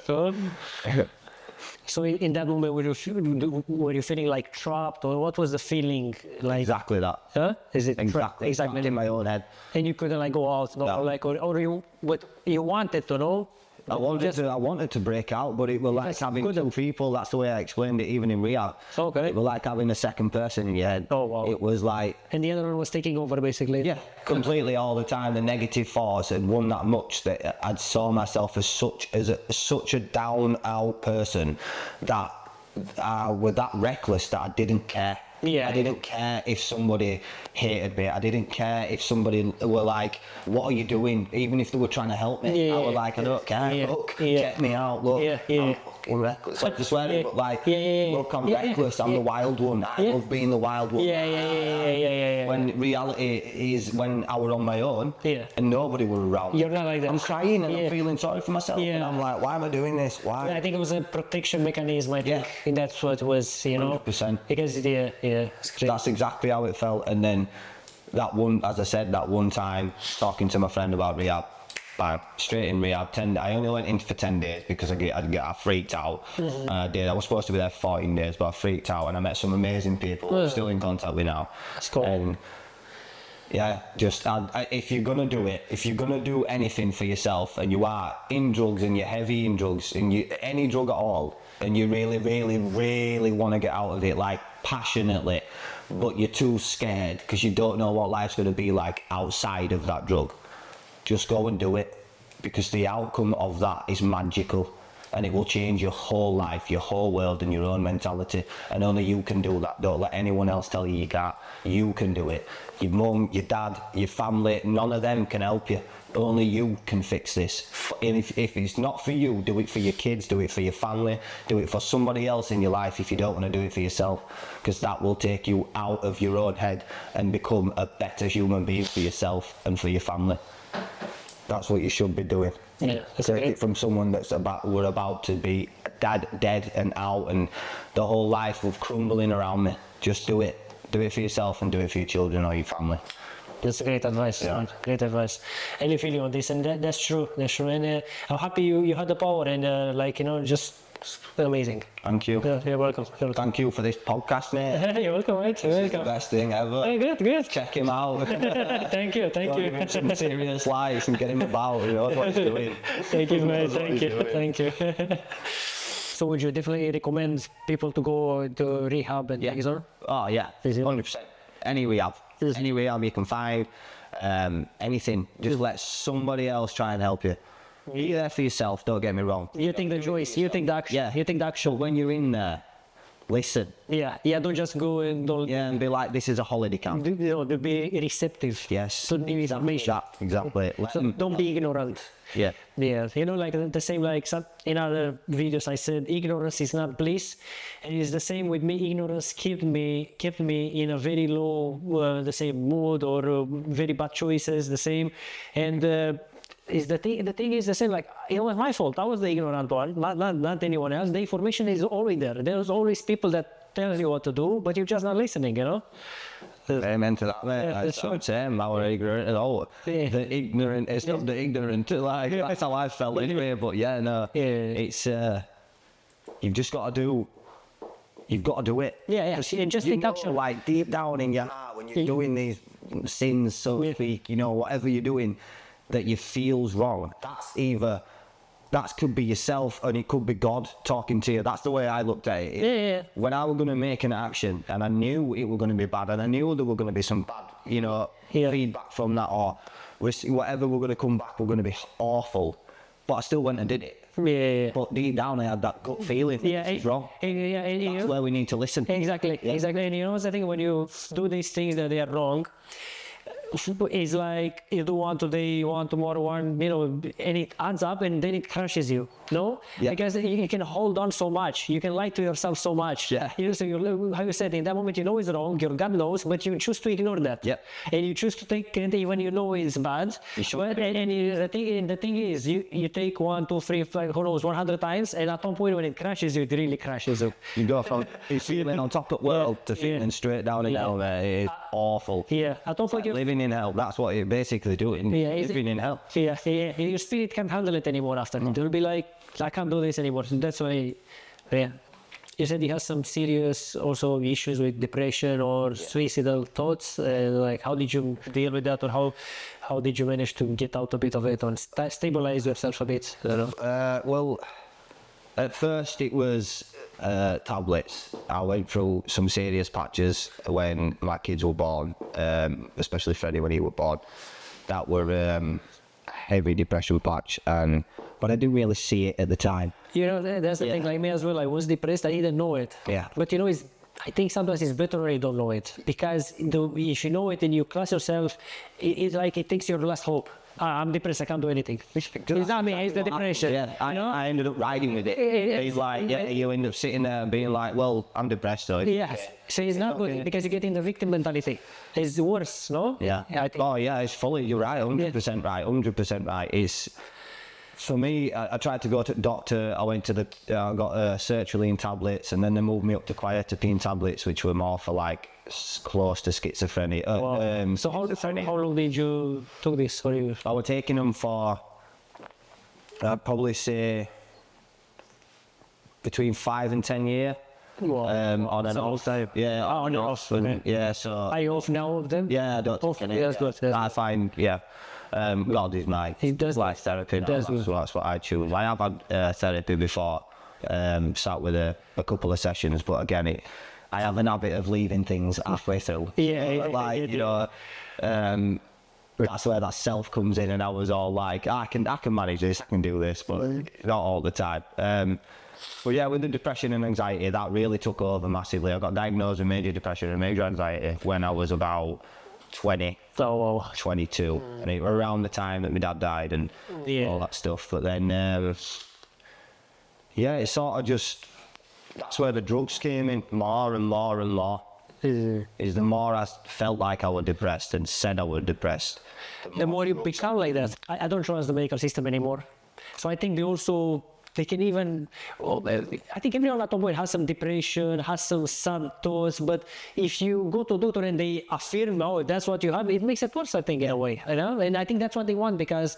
Speaker 2: So in that moment, were you feeling like trapped, or what was the feeling like?
Speaker 1: Exactly that.
Speaker 2: Huh? Is it
Speaker 1: exactly
Speaker 2: exactly
Speaker 1: in my own head?
Speaker 2: And you couldn't go out, or you wanted to know,
Speaker 1: I wanted to break out, but it was like
Speaker 2: That's
Speaker 1: having
Speaker 2: good.
Speaker 1: two people. That's the way I explained it, even in rehab.
Speaker 2: Okay.
Speaker 1: It was like having a second person in your head.
Speaker 2: Oh, wow.
Speaker 1: It was like,
Speaker 2: And the other one was taking over, basically.
Speaker 1: yeah, completely all the time. The negative thoughts had won that much that I saw myself as such a down out person that I was that reckless that I didn't care.
Speaker 2: Yeah.
Speaker 1: I didn't care if somebody hated me. I didn't care if somebody were like, "What are you doing?" Even if they were trying to help me,
Speaker 2: Yeah.
Speaker 1: I was like, "I don't care.
Speaker 2: Yeah.
Speaker 1: Look,
Speaker 2: Yeah.
Speaker 1: check me out. Look,
Speaker 2: Yeah. Yeah.
Speaker 1: I'm fucking reckless." Like, I swear it, but like,
Speaker 2: Yeah.
Speaker 1: look, I'm
Speaker 2: Yeah.
Speaker 1: reckless. I'm the wild one. I
Speaker 2: Yeah.
Speaker 1: love being the wild one.
Speaker 2: Yeah.
Speaker 1: When reality is when I were on my own
Speaker 2: Yeah.
Speaker 1: and nobody were around.
Speaker 2: You're not like that.
Speaker 1: I'm crying and
Speaker 2: Yeah.
Speaker 1: I'm feeling sorry for myself.
Speaker 2: Yeah.
Speaker 1: And I'm like, why am I doing this? Why?
Speaker 2: I think it was a protection mechanism. I think
Speaker 1: Yeah.
Speaker 2: that's what it was, you know.
Speaker 1: 100%.
Speaker 2: Because it's great.
Speaker 1: That's exactly how it felt. And then that one, as I said, that one time talking to my friend about rehab, bang, straight in rehab. I only went in for 10 days because I freaked out.
Speaker 2: Mm-hmm.
Speaker 1: And I did. I was supposed to be there 14 days, but I freaked out and I met some amazing people I'm still in contact with now.
Speaker 2: That's cool.
Speaker 1: And yeah, just if you're gonna do it, if you're gonna do anything for yourself, and you are in drugs and you're heavy in drugs and you any drug at all, and you really want to get out of it, like passionately, but you're too scared because you don't know what life's gonna be like outside of that drug, just go and do it, because the outcome of that is magical. And it will change your whole life, your whole world, and your own mentality. And only you can do that. Don't let anyone else tell you you can't. You can do it. Your mum, your dad, your family, none of them can help you. Only you can fix this. And if it's not for you, do it for your kids, do it for your family, do it for somebody else in your life if you don't want to do it for yourself. Because that will take you out of your own head and become a better human being for yourself and for your family. That's what you should be doing.
Speaker 2: Yeah, that's
Speaker 1: Take
Speaker 2: great.
Speaker 1: it from someone we're about to be dead and out, and the whole life was crumbling around me. Just do it. Do it for yourself and do it for your children or your family.
Speaker 2: That's great advice.
Speaker 1: Yeah.
Speaker 2: Man. Great advice. And you feel on this, and that's true. That's true. And I'm happy you had the power, and just amazing.
Speaker 1: Thank you.
Speaker 2: Yeah, you're welcome. You're welcome.
Speaker 1: Thank you for this podcast, mate.
Speaker 2: You're welcome, mate. You're
Speaker 1: It's the
Speaker 2: welcome.
Speaker 1: best thing ever.
Speaker 2: Hey, good.
Speaker 1: Check him out.
Speaker 2: Thank you.
Speaker 1: Give him some serious lies and get him about. You know what he's doing.
Speaker 2: Thank you, mate.
Speaker 1: That's what
Speaker 2: Thank
Speaker 1: he's
Speaker 2: you.
Speaker 1: doing.
Speaker 2: Thank you. So would you definitely recommend people to go to rehab and things on?
Speaker 1: Oh yeah,
Speaker 2: Is it?
Speaker 1: 100%. Any rehab,
Speaker 2: Is it?
Speaker 1: any rehab you can find, anything. Just let somebody else try and help you. Be there for yourself. Don't get me wrong.
Speaker 2: You think the choice, you think the action,
Speaker 1: Yeah.
Speaker 2: you think the
Speaker 1: But
Speaker 2: action.
Speaker 1: when you're in there, listen.
Speaker 2: Yeah, don't just go and don't,
Speaker 1: Yeah, and be like, this is a holiday camp.
Speaker 2: to be receptive.
Speaker 1: Yes.
Speaker 2: To new information.
Speaker 1: Exactly. Let
Speaker 2: So
Speaker 1: them-
Speaker 2: don't be ignorant.
Speaker 1: yeah.
Speaker 2: Yeah, like the same, like in other videos I said, ignorance is not bliss, and it's the same with me. Ignorance kept me in a very low, the same mood, or very bad choices, the same, and is the thing is the same. Like, it was my fault. I was the ignorant one, not anyone else. The information is always there. There's always people that tell you what to do, but you're just not listening.
Speaker 1: Amen to that, mate.
Speaker 2: Yeah,
Speaker 1: It's
Speaker 2: that's
Speaker 1: the same. I were ignorant at all.
Speaker 2: Yeah.
Speaker 1: The ignorant, it's not the ignorant, like, that's how I felt anyway, but yeah, no.
Speaker 2: Yeah.
Speaker 1: It's, you've just got to do, you've got to do it.
Speaker 2: Yeah.
Speaker 1: 'Cause
Speaker 2: And just
Speaker 1: you
Speaker 2: take
Speaker 1: know,
Speaker 2: action.
Speaker 1: like, deep down in your heart, when you're doing these sins, so to speak, whatever you're doing that you feels wrong, that could be yourself, and it could be God talking to you. That's the way I looked at it.
Speaker 2: Yeah.
Speaker 1: When I was going to make an action, and I knew it was going to be bad, and I knew there were going to be some bad,
Speaker 2: Yeah.
Speaker 1: feedback from that, or whatever were going to come back were going to be awful. But I still went and did it.
Speaker 2: Yeah.
Speaker 1: But deep down, I had that gut feeling.
Speaker 2: Yeah.
Speaker 1: This is wrong.
Speaker 2: And
Speaker 1: That's where we need to listen.
Speaker 2: Exactly.
Speaker 1: Yeah.
Speaker 2: Exactly. And I think when you do these things that they are wrong, it's like you do one today, you want tomorrow, and it adds up, and then it crushes you. No,
Speaker 1: Yeah.
Speaker 2: because you can hold on so much, you can lie to yourself so much.
Speaker 1: Yeah.
Speaker 2: So how you said, in that moment you know it's wrong, your gut knows, but you choose to ignore that.
Speaker 1: Yeah.
Speaker 2: And you choose to take it even you know it's bad.
Speaker 1: You should.
Speaker 2: But the thing is, you take 1, 2, 3, 5, who knows, 100 times, and at some point when it crashes you, it really crashes you.
Speaker 1: You go from feeling on top of the world to feeling straight down in hell, mate. It is awful.
Speaker 2: Yeah. At some point you.
Speaker 1: Living in hell, that's what you're basically doing.
Speaker 2: Yeah, is
Speaker 1: living in hell.
Speaker 2: Yeah, your spirit can't handle it anymore after. It will be like, I can't do this anymore. So that's why, yeah. you said he has some serious also issues with depression or suicidal thoughts. Like, how did you deal with that, or how did you manage to get out a bit of it and stabilize yourself a bit? You know?
Speaker 1: Well, at first it was tablets. I went through some serious patches when my kids were born, especially Freddie when he was born. That were a heavy depression patch, but I didn't really see it at the time.
Speaker 2: You know, that's the thing. Like me as well. I was depressed. I didn't know it.
Speaker 1: Yeah.
Speaker 2: But you know, I think sometimes it's better when you don't know it, because if you know it and you class yourself, it's like it takes your last hope. I'm depressed, I can't do anything. It's not me, it's the depression.
Speaker 1: Yeah, I ended up riding with it.
Speaker 2: It's
Speaker 1: like, you end up sitting there and being like, well, I'm depressed, so
Speaker 2: so it's not good, because you get in the victim mentality. It's worse, no?
Speaker 1: Yeah.
Speaker 2: I think.
Speaker 1: Oh, yeah, it's fully, you're right, 100% right, 100% right. It's, for me, I tried to go to the doctor. I went to I got sertraline tablets, and then they moved me up to quetiapine tablets, which were more for like close to schizophrenia.
Speaker 2: So how long did you took this for you?
Speaker 1: I was taking them for, I'd probably say, between 5 and 10 years. On and off. Yeah,
Speaker 2: on and off.
Speaker 1: Yeah, so.
Speaker 2: Are you off now of them?
Speaker 1: Yeah, I don't take any.
Speaker 2: That's good.
Speaker 1: I find, God is my life therapy. That's what I choose. I have had therapy before, sat with a couple of sessions, but again, I have an habit of leaving things halfway through. That's where that self comes in, and I was all like, I can manage this, I can do this, but not all the time. But yeah, with the depression and anxiety, that really took over massively. I got diagnosed with major depression and major anxiety when I was about 20, 22, and it was around the time that my dad died and all that stuff. But then, it sort of just, that's where the drugs came in more and more and more. Is the more I felt like I was depressed and said I was depressed,
Speaker 2: the more you become like that. I don't trust the medical system anymore. So I think they can even, I think everyone at some point has some depression, has some sad thoughts, but if you go to a doctor and they affirm, oh, that's what you have, it makes it worse, I think, in a way, you know? And I think that's what they want, because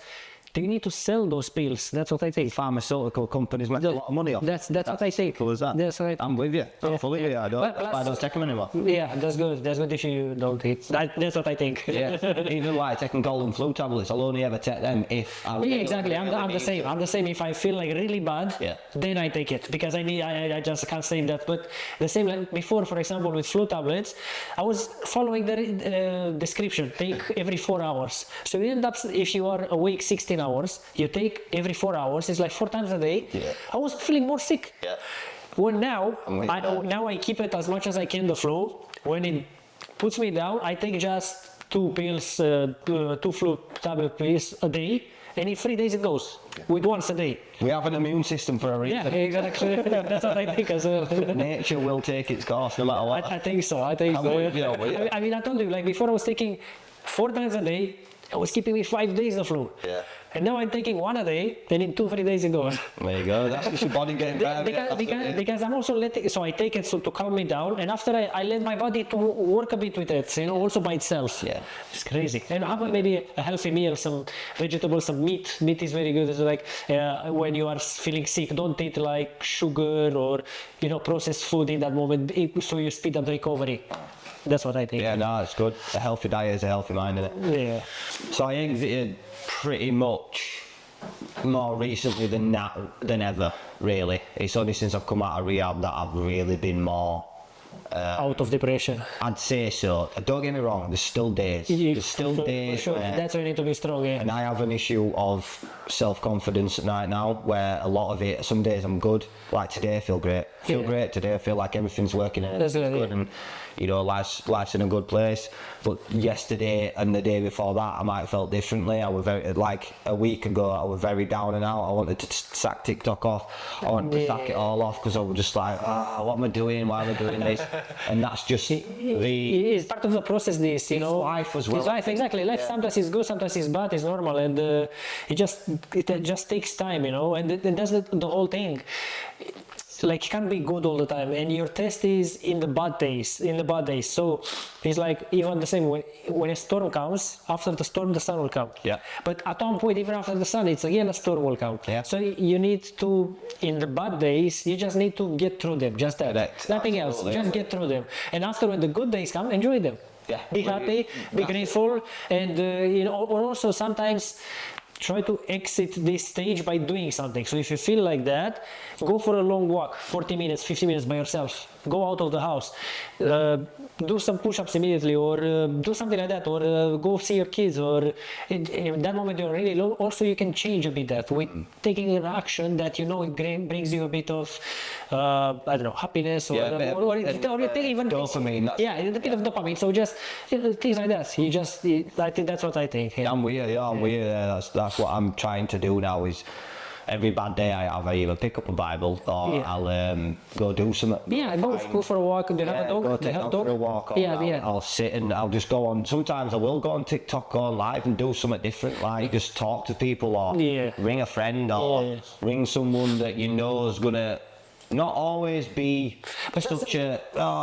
Speaker 2: they need to sell those pills. That's what I think.
Speaker 1: Pharmaceutical companies make a lot of money off.
Speaker 2: That's what I think.
Speaker 1: Cool as that.
Speaker 2: That's right.
Speaker 1: I'm with you. I'm fully with you. I don't take them anymore.
Speaker 2: Yeah, that's good. That's good if you don't eat. That's what I think.
Speaker 1: Yeah. Even like taking cold and flu tablets, I'll only ever take them if I.
Speaker 2: Yeah, exactly. I'm the same. I'm the same. If I feel like really bad, then I take it, because I just can't stay in that. But the same like before, for example, with flu tablets, I was following the description. Take every 4 hours. So you end up, if you are awake 16 hours, you take every 4 hours. It's like 4 times a day. I was feeling more sick. Well, now I keep it as much as I can, the flu. When it puts me down, I take just 2 pills, 2 flu tablet pills a day, and in 3 days it goes, with once a day.
Speaker 1: We have an immune system for a reason.
Speaker 2: Yeah, exactly. That's what I think as well.
Speaker 1: Nature will take its course no matter what.
Speaker 2: I think so. I mean, I told you, like before I was taking 4 times a day. It was keeping me 5 days of flu. And now I'm taking 1 a day, then in 2-3 days it goes.
Speaker 1: There you go. That's just your body getting better.
Speaker 2: Because I'm also letting, so I take it to calm me down, and after I let my body to work a bit with it, also by itself. It's crazy. And have maybe a healthy meal, some vegetables, some meat. Meat is very good. It's like when you are feeling sick, don't eat like sugar or processed food in that moment, so you speed up the recovery. That's what I think.
Speaker 1: Yeah, no, it's good. A healthy diet is a healthy mind, isn't it?
Speaker 2: Yeah.
Speaker 1: So I exited pretty much more recently than ever, really. It's only since I've come out of rehab that I've really been more...
Speaker 2: out of depression.
Speaker 1: I'd say so. Don't get me wrong, there's still days.
Speaker 2: Sure. That's why you need to be strong,
Speaker 1: And I have an issue of self-confidence right now, where a lot of it, some days I'm good. Like today I feel great. Great today, I feel like everything's working and
Speaker 2: that's
Speaker 1: good. And life's in a good place. But yesterday and the day before that, I might have felt differently. I was like a week ago, I was very down and out. I wanted to sack TikTok off. I wanted to sack it all off, because I was just like, what am I doing? Why am I doing this? And that's just
Speaker 2: it's part of the process. This,
Speaker 1: life as well.
Speaker 2: It's life, exactly. Life sometimes is good, sometimes is bad. It's normal, and it just takes time, and that's the whole thing. like can't be good all the time, and your test is in the bad days. So it's like even the same when a storm comes, after the storm the sun will come.
Speaker 1: Yeah.
Speaker 2: But at one point, even after the sun, it's again a storm will come.
Speaker 1: Yeah.
Speaker 2: So you need to, in the bad days, you just need to get through them. Just that.
Speaker 1: Correct.
Speaker 2: Nothing else.
Speaker 1: Absolutely.
Speaker 2: Just get through them. And after when the good days come, enjoy them.
Speaker 1: Yeah.
Speaker 2: Be happy, be grateful, and you know, or also sometimes try to exit this stage by doing something. So if you feel like that, go for a long walk, 40 minutes, 50 minutes by yourself. Go out of the house, do some push-ups immediately, or do something like that, or go see your kids, or in that moment you're really low. Also, you can change a bit that with taking an action that you know it brings you a bit of, I don't know, happiness, or even
Speaker 1: dopamine.
Speaker 2: Yeah, a bit of dopamine. So just things like that. I think that's what I think.
Speaker 1: Yeah, I'm weird. Yeah, I'm weird. That's what I'm trying to do now. Is every bad day I have, I either pick up a Bible or I'll go do something.
Speaker 2: Yeah, go for a walk. Do you have a dog?
Speaker 1: Go take dog for a walk. Or I'll sit and I'll just go on. Sometimes I will go on TikTok, go on live and do something different, like just talk to people or ring a friend or ring someone that you know is gonna not always be such a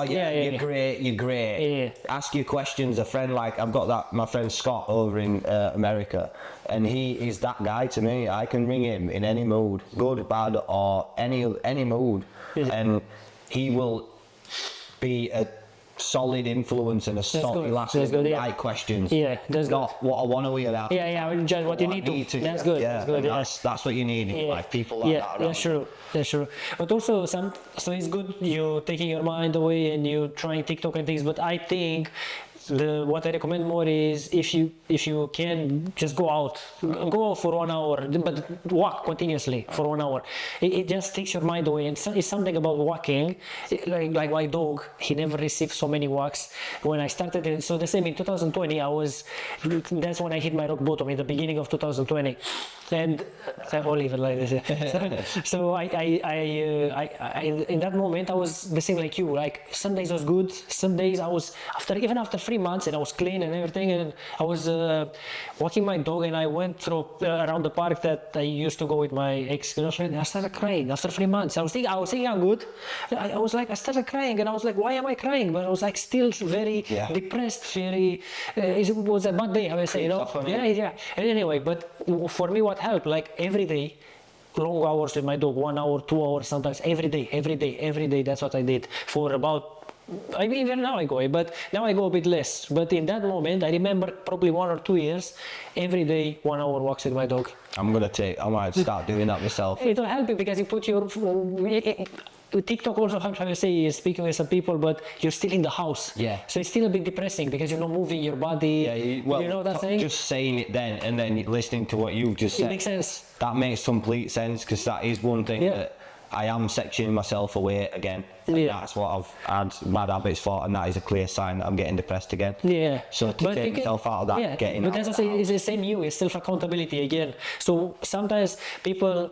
Speaker 1: you're great. Ask you questions. A friend, like I've got my friend Scott over in America, and he is that guy to me. I can ring him in any mood, good, bad, or any mood, and he will be a solid influence and a solid right questions.
Speaker 2: Yeah, that's
Speaker 1: not what I want to hear.
Speaker 2: Just what you need to. That's good.
Speaker 1: Yeah, that's what you need. Like people like that.
Speaker 2: That's true. But also so it's good you taking your mind away and you trying TikTok and things. But I think what I recommend more is if you can just go out for 1 hour, but walk continuously for 1 hour. It just takes your mind away, and it's something about walking. Like my dog, he never received so many walks. When I started, so the same in 2020, that's when I hit my rock bottom in the beginning of 2020, and I'll leave it like this. So I in that moment I was the same like you. Like some days was good, some days I was after 3 months and I was clean and everything, and I was walking my dog and I went through around the park that I used to go with my ex-girlfriend. I started crying after 3 months. I was thinking I'm good. I started crying and I was like, why am I crying? But I was like still very depressed, very it was a bad day, I would say, you know. And anyway, but for me what helped, like every day, long hours with my dog, 1 hour, 2 hours, sometimes every day. That's what I did for about. Even now I go, but now I go a bit less. But in that moment, I remember probably 1 or 2 years, every day 1 hour walks with my dog. I
Speaker 1: might start doing that myself.
Speaker 2: It will help you because you put your. TikTok also helps, how you say, speaking with some people, but you're still in the house. Yeah. So it's still a bit depressing because you're not moving your body. Yeah. You know what I'm saying?
Speaker 1: Just saying it then and then listening to what you just said.
Speaker 2: It makes sense.
Speaker 1: That makes complete sense because that is one thing that I am sectioning myself away again. That's what I've had bad habits for, and that is a clear sign that I'm getting depressed again. Yeah. So to take myself out of that, getting out.
Speaker 2: But as I say, it's the same you. It's self-accountability again. So sometimes people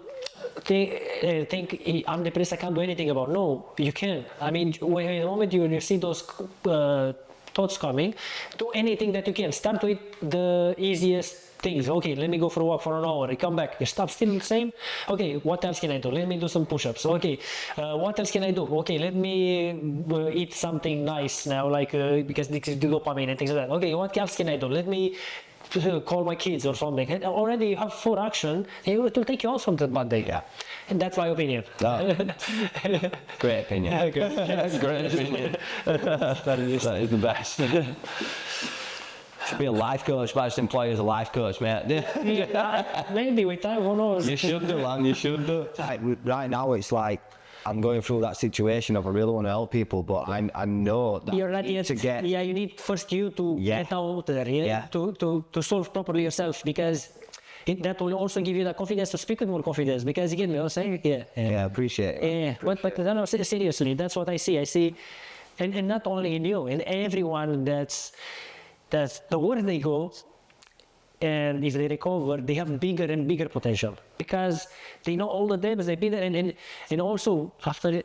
Speaker 2: think I'm depressed, I can't do anything about. No, you can. I mean, when in the moment you see those thoughts coming, do anything that you can. Start with the easiest things. Okay, let me go for a walk for an hour. I come back. Your stuff still the same. Okay, what else can I do? Let me do some push-ups. Okay, what else can I do? Okay, let me eat something nice now, like because this is the dopamine and things like that. Okay, what else can I do? Let me call my kids or something. And already you have 4 action. It will take you out from that bad day. Yeah. And that's my opinion.
Speaker 1: Great opinion. Great opinion. That is the best. Should be a life coach, but I just employ you as a life coach, mate.
Speaker 2: Maybe with time, who knows?
Speaker 1: You should do, man. You should do. Right now, it's like I'm going through that situation of I really want to help people, but I know that
Speaker 2: you're not yet. You need first you to get out there, to solve properly yourself, because that will also give you the confidence to speak with more confidence. Because again, you know, saying
Speaker 1: I appreciate it.
Speaker 2: But no, seriously, that's what I see. I see, and not only in you, in everyone that's the worse they go, and if they recover, they have bigger and bigger potential because they know all the depths they've been there, and also after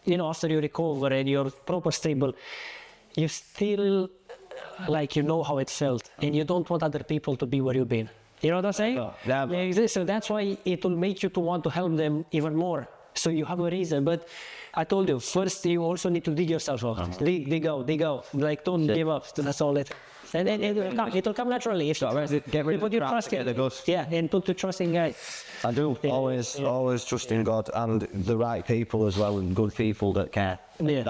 Speaker 2: you recover and you're proper stable, you still like you know how it felt, and you don't want other people to be where you've been. You know what I'm saying? So that's why it will make you to want to help them even more. So you have a reason, but I told you, first you also need to dig yourself out. Dig out. Like, don't give up. That's all it. And it will come naturally. If
Speaker 1: Get rid of
Speaker 2: put
Speaker 1: the
Speaker 2: your
Speaker 1: crap,
Speaker 2: trust
Speaker 1: get
Speaker 2: in
Speaker 1: the good.
Speaker 2: Yeah, and put your trust in God.
Speaker 1: I do. Always trust in God and the right people as well, and good people that care.
Speaker 2: Yeah.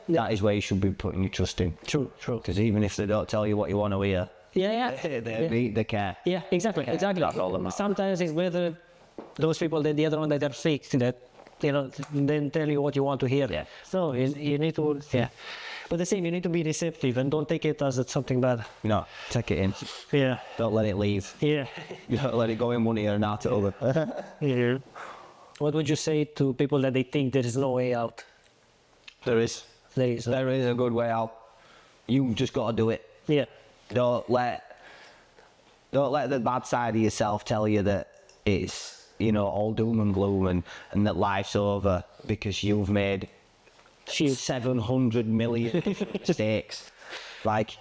Speaker 1: That is where you should be putting your trust in.
Speaker 2: True.
Speaker 1: Because even if they don't tell you what you want to hear, they care.
Speaker 2: Yeah, exactly.
Speaker 1: That's all that matters.
Speaker 2: Sometimes it's better those people than the other one that are fake, that, then tell you what you want to hear.
Speaker 1: Yeah.
Speaker 2: So you need to, But the same, you need to be receptive and don't take it as something bad.
Speaker 1: No, take it in.
Speaker 2: Yeah.
Speaker 1: Don't let it leave.
Speaker 2: Yeah.
Speaker 1: You don't let it go in one ear and out the other.
Speaker 2: Yeah. What would you say to people that they think there is no way out?
Speaker 1: There is.
Speaker 2: There is.
Speaker 1: There is a good way out. You just got to do it.
Speaker 2: Yeah.
Speaker 1: Don't let the bad side of yourself tell you that it's, all doom and gloom and that life's over because you've made 700 million mistakes. Like,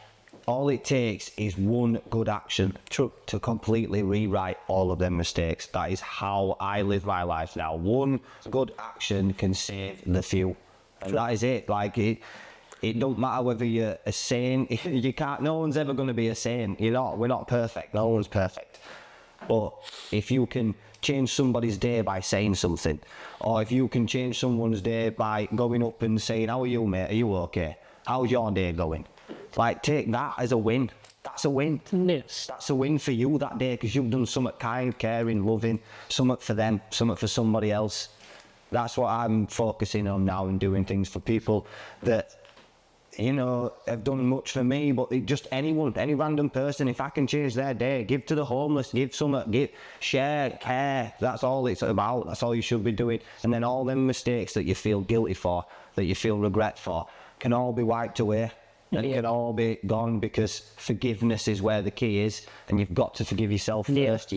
Speaker 1: all it takes is one good action to completely rewrite all of them mistakes. That is how I live my life now. One good action can save the few. And that is it. Like, it don't matter whether you're a saint. No one's ever going to be a saint. We're not perfect. No one's perfect. But if you can change somebody's day by saying something, or if you can change someone's day by going up and saying, how are you, mate? Are you okay? How's your day going? Like, take that as a win. That's a win.
Speaker 2: Yes.
Speaker 1: That's a win for you that day because you've done something kind, caring, loving, something for them, something for somebody else. That's what I'm focusing on now and doing things for people that, have done much for me, but just any random person, if I can change their day, give to the homeless, give something, share, care. That's all it's about. That's all you should be doing. And then all them mistakes that you feel guilty for, that you feel regret for, can all be wiped away. And it can all be gone because forgiveness is where the key is, and you've got to forgive yourself first.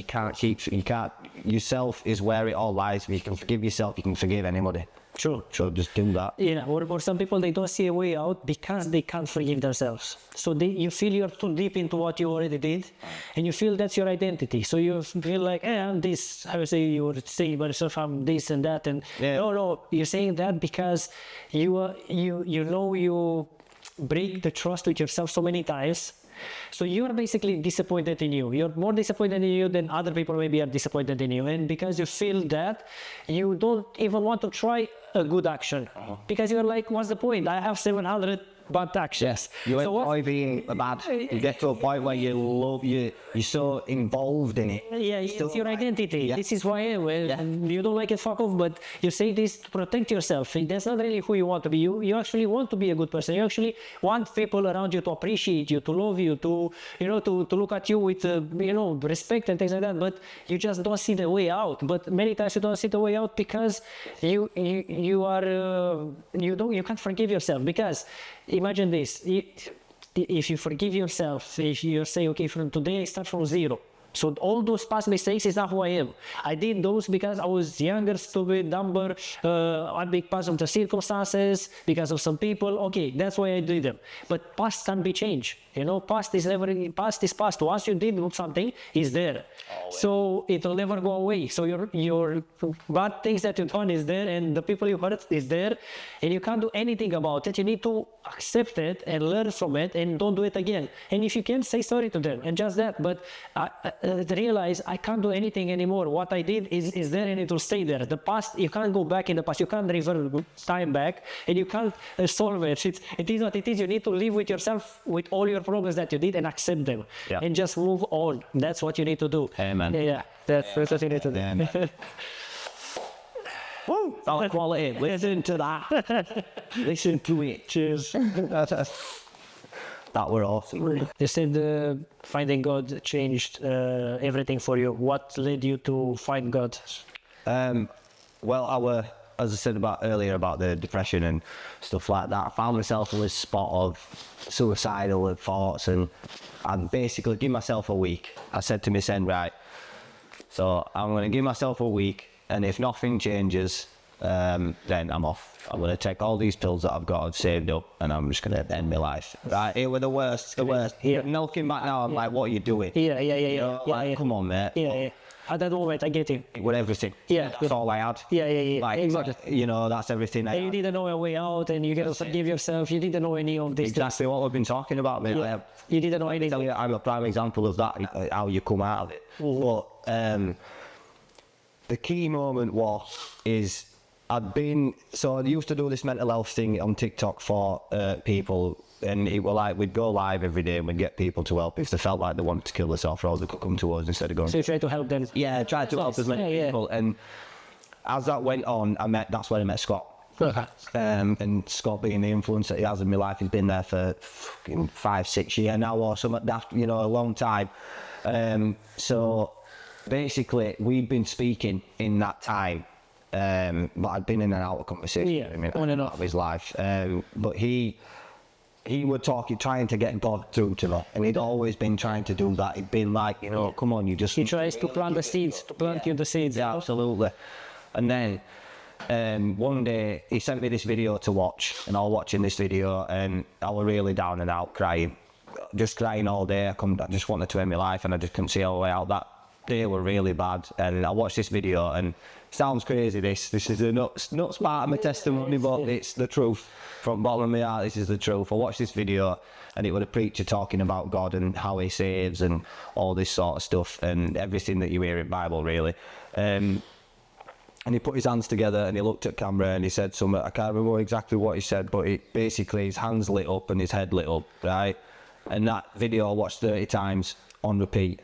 Speaker 1: Yourself is where it all lies. If you can forgive yourself, you can forgive anybody.
Speaker 2: True.
Speaker 1: So just do that.
Speaker 2: Or some people, they don't see a way out because they can't forgive themselves. So you feel you're too deep into what you already did, and you feel that's your identity. So you feel like, I'm this. I would say you were saying about yourself, I'm this and that, and no, you're saying that because you break the trust with yourself so many times. So you are basically disappointed in you. You're more disappointed in you than other people maybe are disappointed in you. And because you feel that, you don't even want to try a good action. Because you're like, what's the point? I have 700 bad actions.
Speaker 1: You enjoy being bad. You get to a point where you're so involved in it.
Speaker 2: Yeah, it's your identity. Yeah. This is who I am. You don't like it, fuck off, but you say this to protect yourself. That's not really who you want to be. You actually want to be a good person. You actually want people around you to appreciate you, to love you, to look at you with respect and things like that. But you just don't see the way out. But many times you don't see the way out because you can't forgive yourself. Because imagine this, if you forgive yourself, if you say, okay, from today I start from zero. So all those past mistakes is not who I am. I did those because I was younger, stupid, dumber, because of the circumstances, because of some people. Okay, that's why I did them. But past can't be changed. Past is past. Once you did something, it's there. Always. So it will never go away. So your bad things that you've done is there, and the people you hurt is there, and you can't do anything about it. You need to accept it and learn from it, and don't do it again. And if you can, say sorry to them, and just that. But realize I can't do anything anymore. What I did is there, and it will stay there. The past, you can't go back in the past. You can't revert time back, and you can't solve it. It is what it is. You need to live with yourself, with all your problems that you did, and accept them, and just move on. That's what you need to do.
Speaker 1: Amen.
Speaker 2: Yeah, that's what you need to do.
Speaker 1: Amen. Woo! Solid quality. Listen to that. Listen to it.
Speaker 2: Cheers.
Speaker 1: That were awesome.
Speaker 2: You said finding God changed everything for you. What led you to find God?
Speaker 1: Well, as I said earlier about the depression and stuff like that, I found myself in this spot of suicidal thoughts, and I basically give myself a week. I said to my son, right, so I'm going to give myself a week, and if nothing changes, then I'm off. I'm gonna take all these pills that I've saved up, and I'm just gonna end my life. Right, it was the worst.
Speaker 2: Yeah.
Speaker 1: Looking back now, I'm like, what are you doing?
Speaker 2: Yeah.
Speaker 1: You know, like, come on, mate.
Speaker 2: Yeah. At that moment, I get you.
Speaker 1: With everything.
Speaker 2: Yeah.
Speaker 1: That's all I had.
Speaker 2: Yeah.
Speaker 1: Like,
Speaker 2: Exactly.
Speaker 1: you know, that's everything.
Speaker 2: And you didn't know a way out, and you gotta forgive yourself. You didn't know any of this.
Speaker 1: Exactly what we've been talking about, mate.
Speaker 2: Yeah. You didn't know anything.
Speaker 1: I'm a prime example of that, how you come out of it. But the key moment is I used to do this mental health thing on TikTok for people, and it was like we'd go live every day and we'd get people to help if they felt like they wanted to kill themselves, or they could come to us instead of going.
Speaker 2: So you try to help them.
Speaker 1: Yeah, try to help as many people. And as that went on, that's when I met Scott.
Speaker 2: Okay.
Speaker 1: And Scott, being the influence that he has in my life, he's been there for fucking 5-6 years now or something like that, you know, a long time. So basically, we'd been speaking in that time, but I'd been in and out of conversation
Speaker 2: on and off
Speaker 1: of his life. But he would trying to get God through to me, and he'd always been trying to do that. He'd been like, you know, come on, you just.
Speaker 2: He tries to plant the seeds, you the seeds.
Speaker 1: Yeah, absolutely. And then one day he sent me this video to watch, and I was watching this video, and I was really down and out, crying all day. I just wanted to end my life, and I just couldn't see all the way out. That day were really bad, and I watched this video, and it sounds crazy. This is a nuts part of my testimony, but it's the truth. From the bottom of my heart, this is the truth. I watched this video, and it was a preacher talking about God and how he saves and all this sort of stuff, and everything that you hear in the Bible, really. And he put his hands together and he looked at camera and he said something. I can't remember exactly what he said, but basically his hands lit up and his head lit up, right? And that video I watched 30 times on repeat,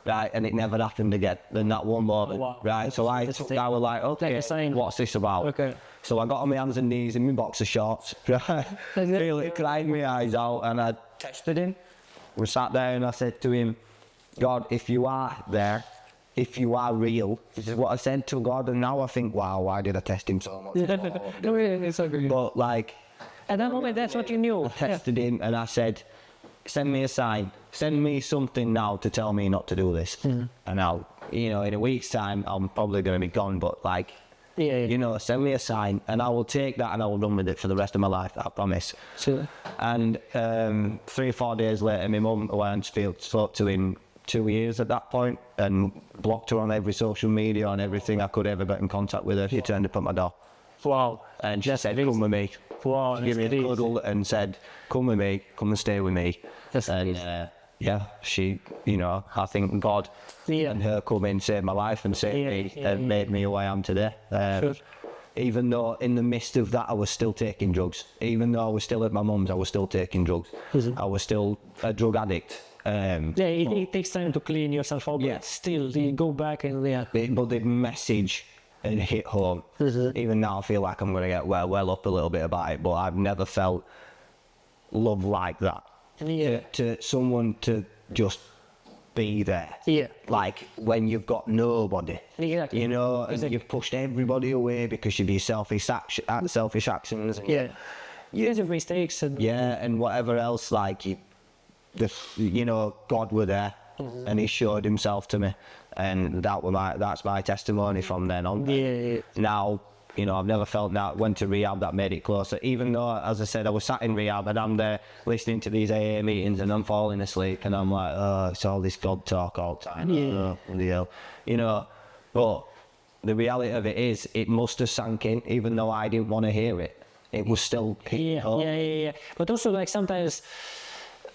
Speaker 1: right? And it never happened again. Then that one moment, right? So I was like, okay, what's this about?
Speaker 2: Okay.
Speaker 1: So I got on my hands and knees in my boxer shorts, right? Really crying my eyes out, and I texted him. We sat there and I said to him, God, if you are there, if you are real, this is what I said to God, and now I think, wow, why did I test him so much?
Speaker 2: It's okay.
Speaker 1: But like,
Speaker 2: at that moment, that's what you knew.
Speaker 1: I texted him and I said, send me a sign, send me something now to tell me not to do this. And I'll, you know, in a week's time, I'm probably going to be gone, but like, you know, send me a sign and I will take that and I will run with it for the rest of my life, I promise.
Speaker 2: Sure.
Speaker 1: And 3 or 4 days later, my mum went and spoke to him 2 years at that point and blocked her on every social media, on everything I could ever get in contact with her. She turned up at my door.
Speaker 2: Wow.
Speaker 1: And she said, come with me.
Speaker 2: Wow.
Speaker 1: She gave me a cuddle and said, come with me, come and stay with me. And yeah, she, you know, I think God and her coming saved my life and saved me and made me who I am today.
Speaker 2: Sure.
Speaker 1: Even though in the midst of that I was still taking drugs, even though I was still at my mum's, I was still taking drugs. I was still a drug addict.
Speaker 2: It takes time to clean yourself up, but still, you go back and
Speaker 1: But the message had hit home. Even now I feel like I'm going to get well up a little bit about it, but I've never felt love like that. To someone to just be there. Like when you've got nobody. You know, and you've pushed everybody away because of your selfish actions. And
Speaker 2: you have mistakes. And
Speaker 1: and whatever else, like you know, God were there and he showed himself to me, and that's my testimony from then on. Now, you know, I've never felt that. Went to rehab, that made it closer. Even though, as I said, I was sat in rehab and I'm there listening to these AA meetings and I'm falling asleep and I'm like, oh, it's all this God talk all the time. Oh, bloody hell. You know, but the reality of it is, it must have sank in, even though I didn't want to hear it. It was still
Speaker 2: But also, like, sometimes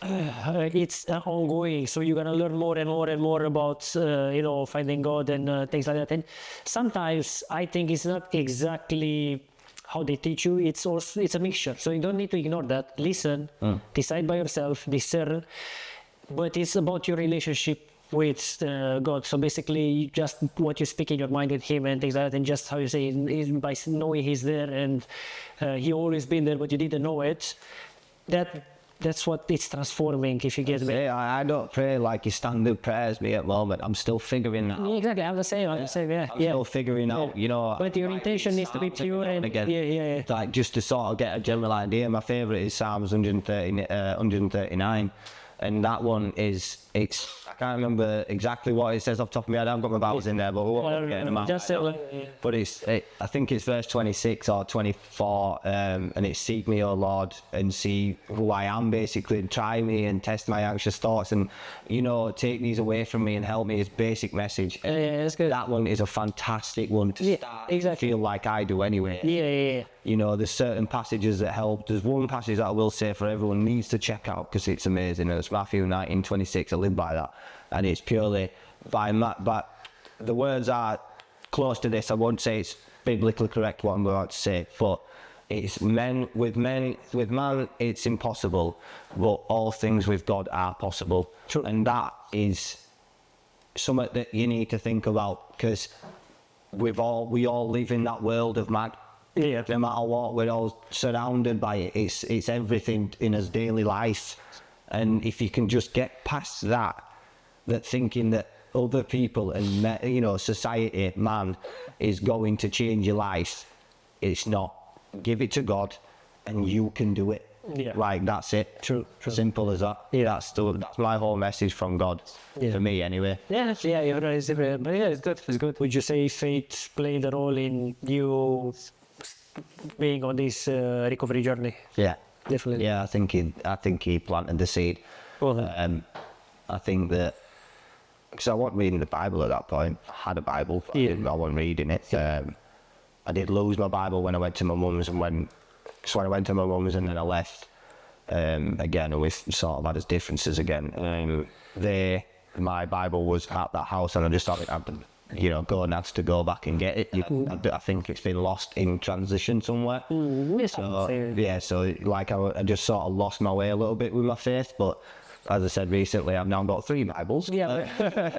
Speaker 2: it's ongoing, so you're gonna learn more and more and more about you know, finding God and things like that. And sometimes I think it's not exactly how they teach you, it's a mixture, so you don't need to ignore that. Listen, decide by yourself, discern, but it's about your relationship with God. So basically, just what you speak in your mind with him and things like that, and just how you say is by knowing he's there and he always been there, but you didn't know it. That's what it's transforming, if you get me.
Speaker 1: Yeah, I don't pray like your standard prayers me at the moment. I'm still figuring that out.
Speaker 2: Exactly, I'm the same, I'm
Speaker 1: still figuring out, you know.
Speaker 2: But your intention needs to be pure and
Speaker 1: again. Like, just to sort of get a general idea, my favourite is Psalms 139. And that one is, I can't remember exactly what it says off the top of my head. I haven't got my Bibles in there, but we won't get them out. But I think it's verse 26 or 24, and it's seek me, O Lord, and see who I am, basically, and try me and test my anxious thoughts, and, you know, take these away from me and help me. His basic message.
Speaker 2: Yeah, that's good.
Speaker 1: That one is a fantastic one to start.
Speaker 2: Exactly.
Speaker 1: Feel like I do anyway.
Speaker 2: Yeah.
Speaker 1: You know, there's certain passages that help. There's one passage that I will say for everyone needs to check out because it's amazing. And it's Matthew 19:26. I live by that. And it's purely by that. But the words are close to this. I won't say it's biblically correct what I'm about to say. But it's with man, it's impossible. But all things with God are possible.
Speaker 2: True.
Speaker 1: And that is something that you need to think about because we all live in that world of mad.
Speaker 2: Yeah.
Speaker 1: No matter what, we're all surrounded by it. It's everything in his daily life. And if you can just get past that thinking that other people and, you know, society, man, is going to change your life, it's not. Give it to God and you can do it.
Speaker 2: Yeah.
Speaker 1: Like, that's it.
Speaker 2: True.
Speaker 1: Simple as that.
Speaker 2: Yeah.
Speaker 1: That's my whole message from God.
Speaker 2: Yeah.
Speaker 1: For me, anyway.
Speaker 2: Yeah, you're right. It's different. But yeah, it's good. It's good. Would you say faith played a role in you being on this recovery journey?
Speaker 1: Yeah.
Speaker 2: Definitely.
Speaker 1: Yeah, I think he planted the seed.
Speaker 2: Well,
Speaker 1: I think that because I wasn't reading the Bible at that point. I had a Bible, but I wasn't reading it. I did lose my Bible when I went to my mum's, and when I went to my mum's and then I left again, and we sort of had his differences again. My Bible was at that house, and I just thought it happened. You know, had to go back and get it. I think it's been lost in transition somewhere. So like I just sort of lost my way a little bit with my faith, but as I said recently, I've now got 3 Bibles.
Speaker 2: Yeah,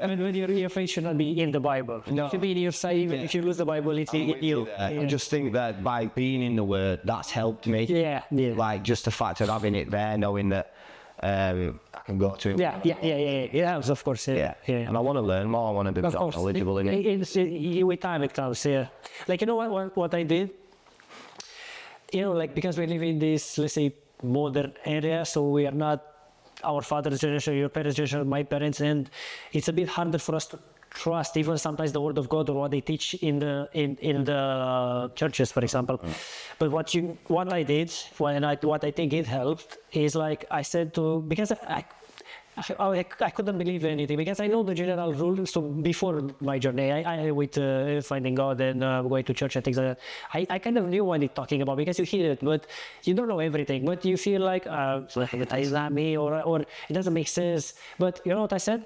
Speaker 2: I mean, when your faith should not be in the Bible.
Speaker 1: No.
Speaker 2: It should be in your side. Even if you lose the Bible, it's in you.
Speaker 1: I just think that by being in the Word, that's helped me.
Speaker 2: Yeah.
Speaker 1: Like, just the fact of having it there, knowing that I can go to him.
Speaker 2: Yeah, of course. Yeah.
Speaker 1: And I want to learn more. I want to be knowledgeable in it.
Speaker 2: With time it comes, yeah. Like, you know what I did? You know, like, because we live in this, let's say, modern area, so we are not our father's generation, your parents' generation, my parents, and it's a bit harder for us to trust even sometimes the word of God or what they teach in the churches, for example. But what I did, what I think it helped is, like, I said because I couldn't believe anything, because I know the general rule. So before my journey, I with finding God and going to church and things like that, I kind of knew what he's talking about, because you hear it, but you don't know everything. But you feel like, is that me, or it doesn't make sense. But you know what I said?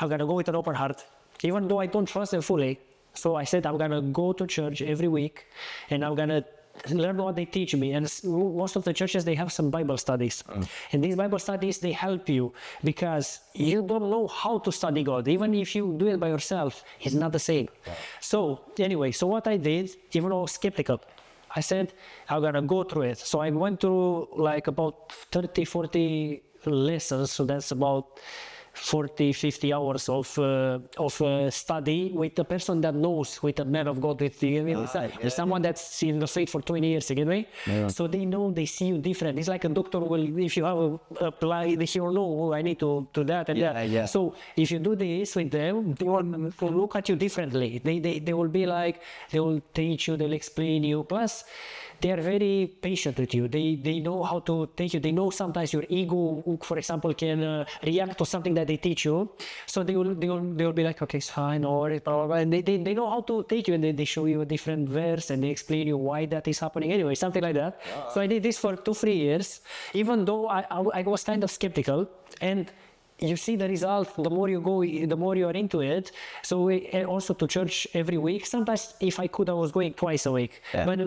Speaker 2: I'm gonna go with an open heart, even though I don't trust them fully. So I said, I'm gonna go to church every week, and I'm gonna learn what they teach me. And most of the churches, they have some Bible studies, and these Bible studies, they help you, because you don't know how to study God. Even if you do it by yourself, it's not the same. So anyway, what I did, even though I was skeptical, I said, I'm gonna go through it. So I went through like about 30-40 lessons, so that's about 40-50 hours of study with a person that knows, with a man of God, with someone that's in the faith for 20 years, you know? So they know, they see you different. It's like a doctor will, if you have a blind, he will know, oh, I need to do that and that. So if you do this with them, they will look at you differently. They will be like, they will teach you, they'll explain you. Plus, they are very patient with you. They know how to take you. They know sometimes your ego, for example, can react to something that they teach you. So they will be like, okay, it's fine, or blah, blah, blah. And they know how to take you, and they show you a different verse, and they explain you why that is happening. Anyway, something like that. So I did this for 2-3 years, even though I was kind of skeptical. And you see the result, the more you go, the more you are into it. So also to church every week. Sometimes, if I could, I was going twice a week, but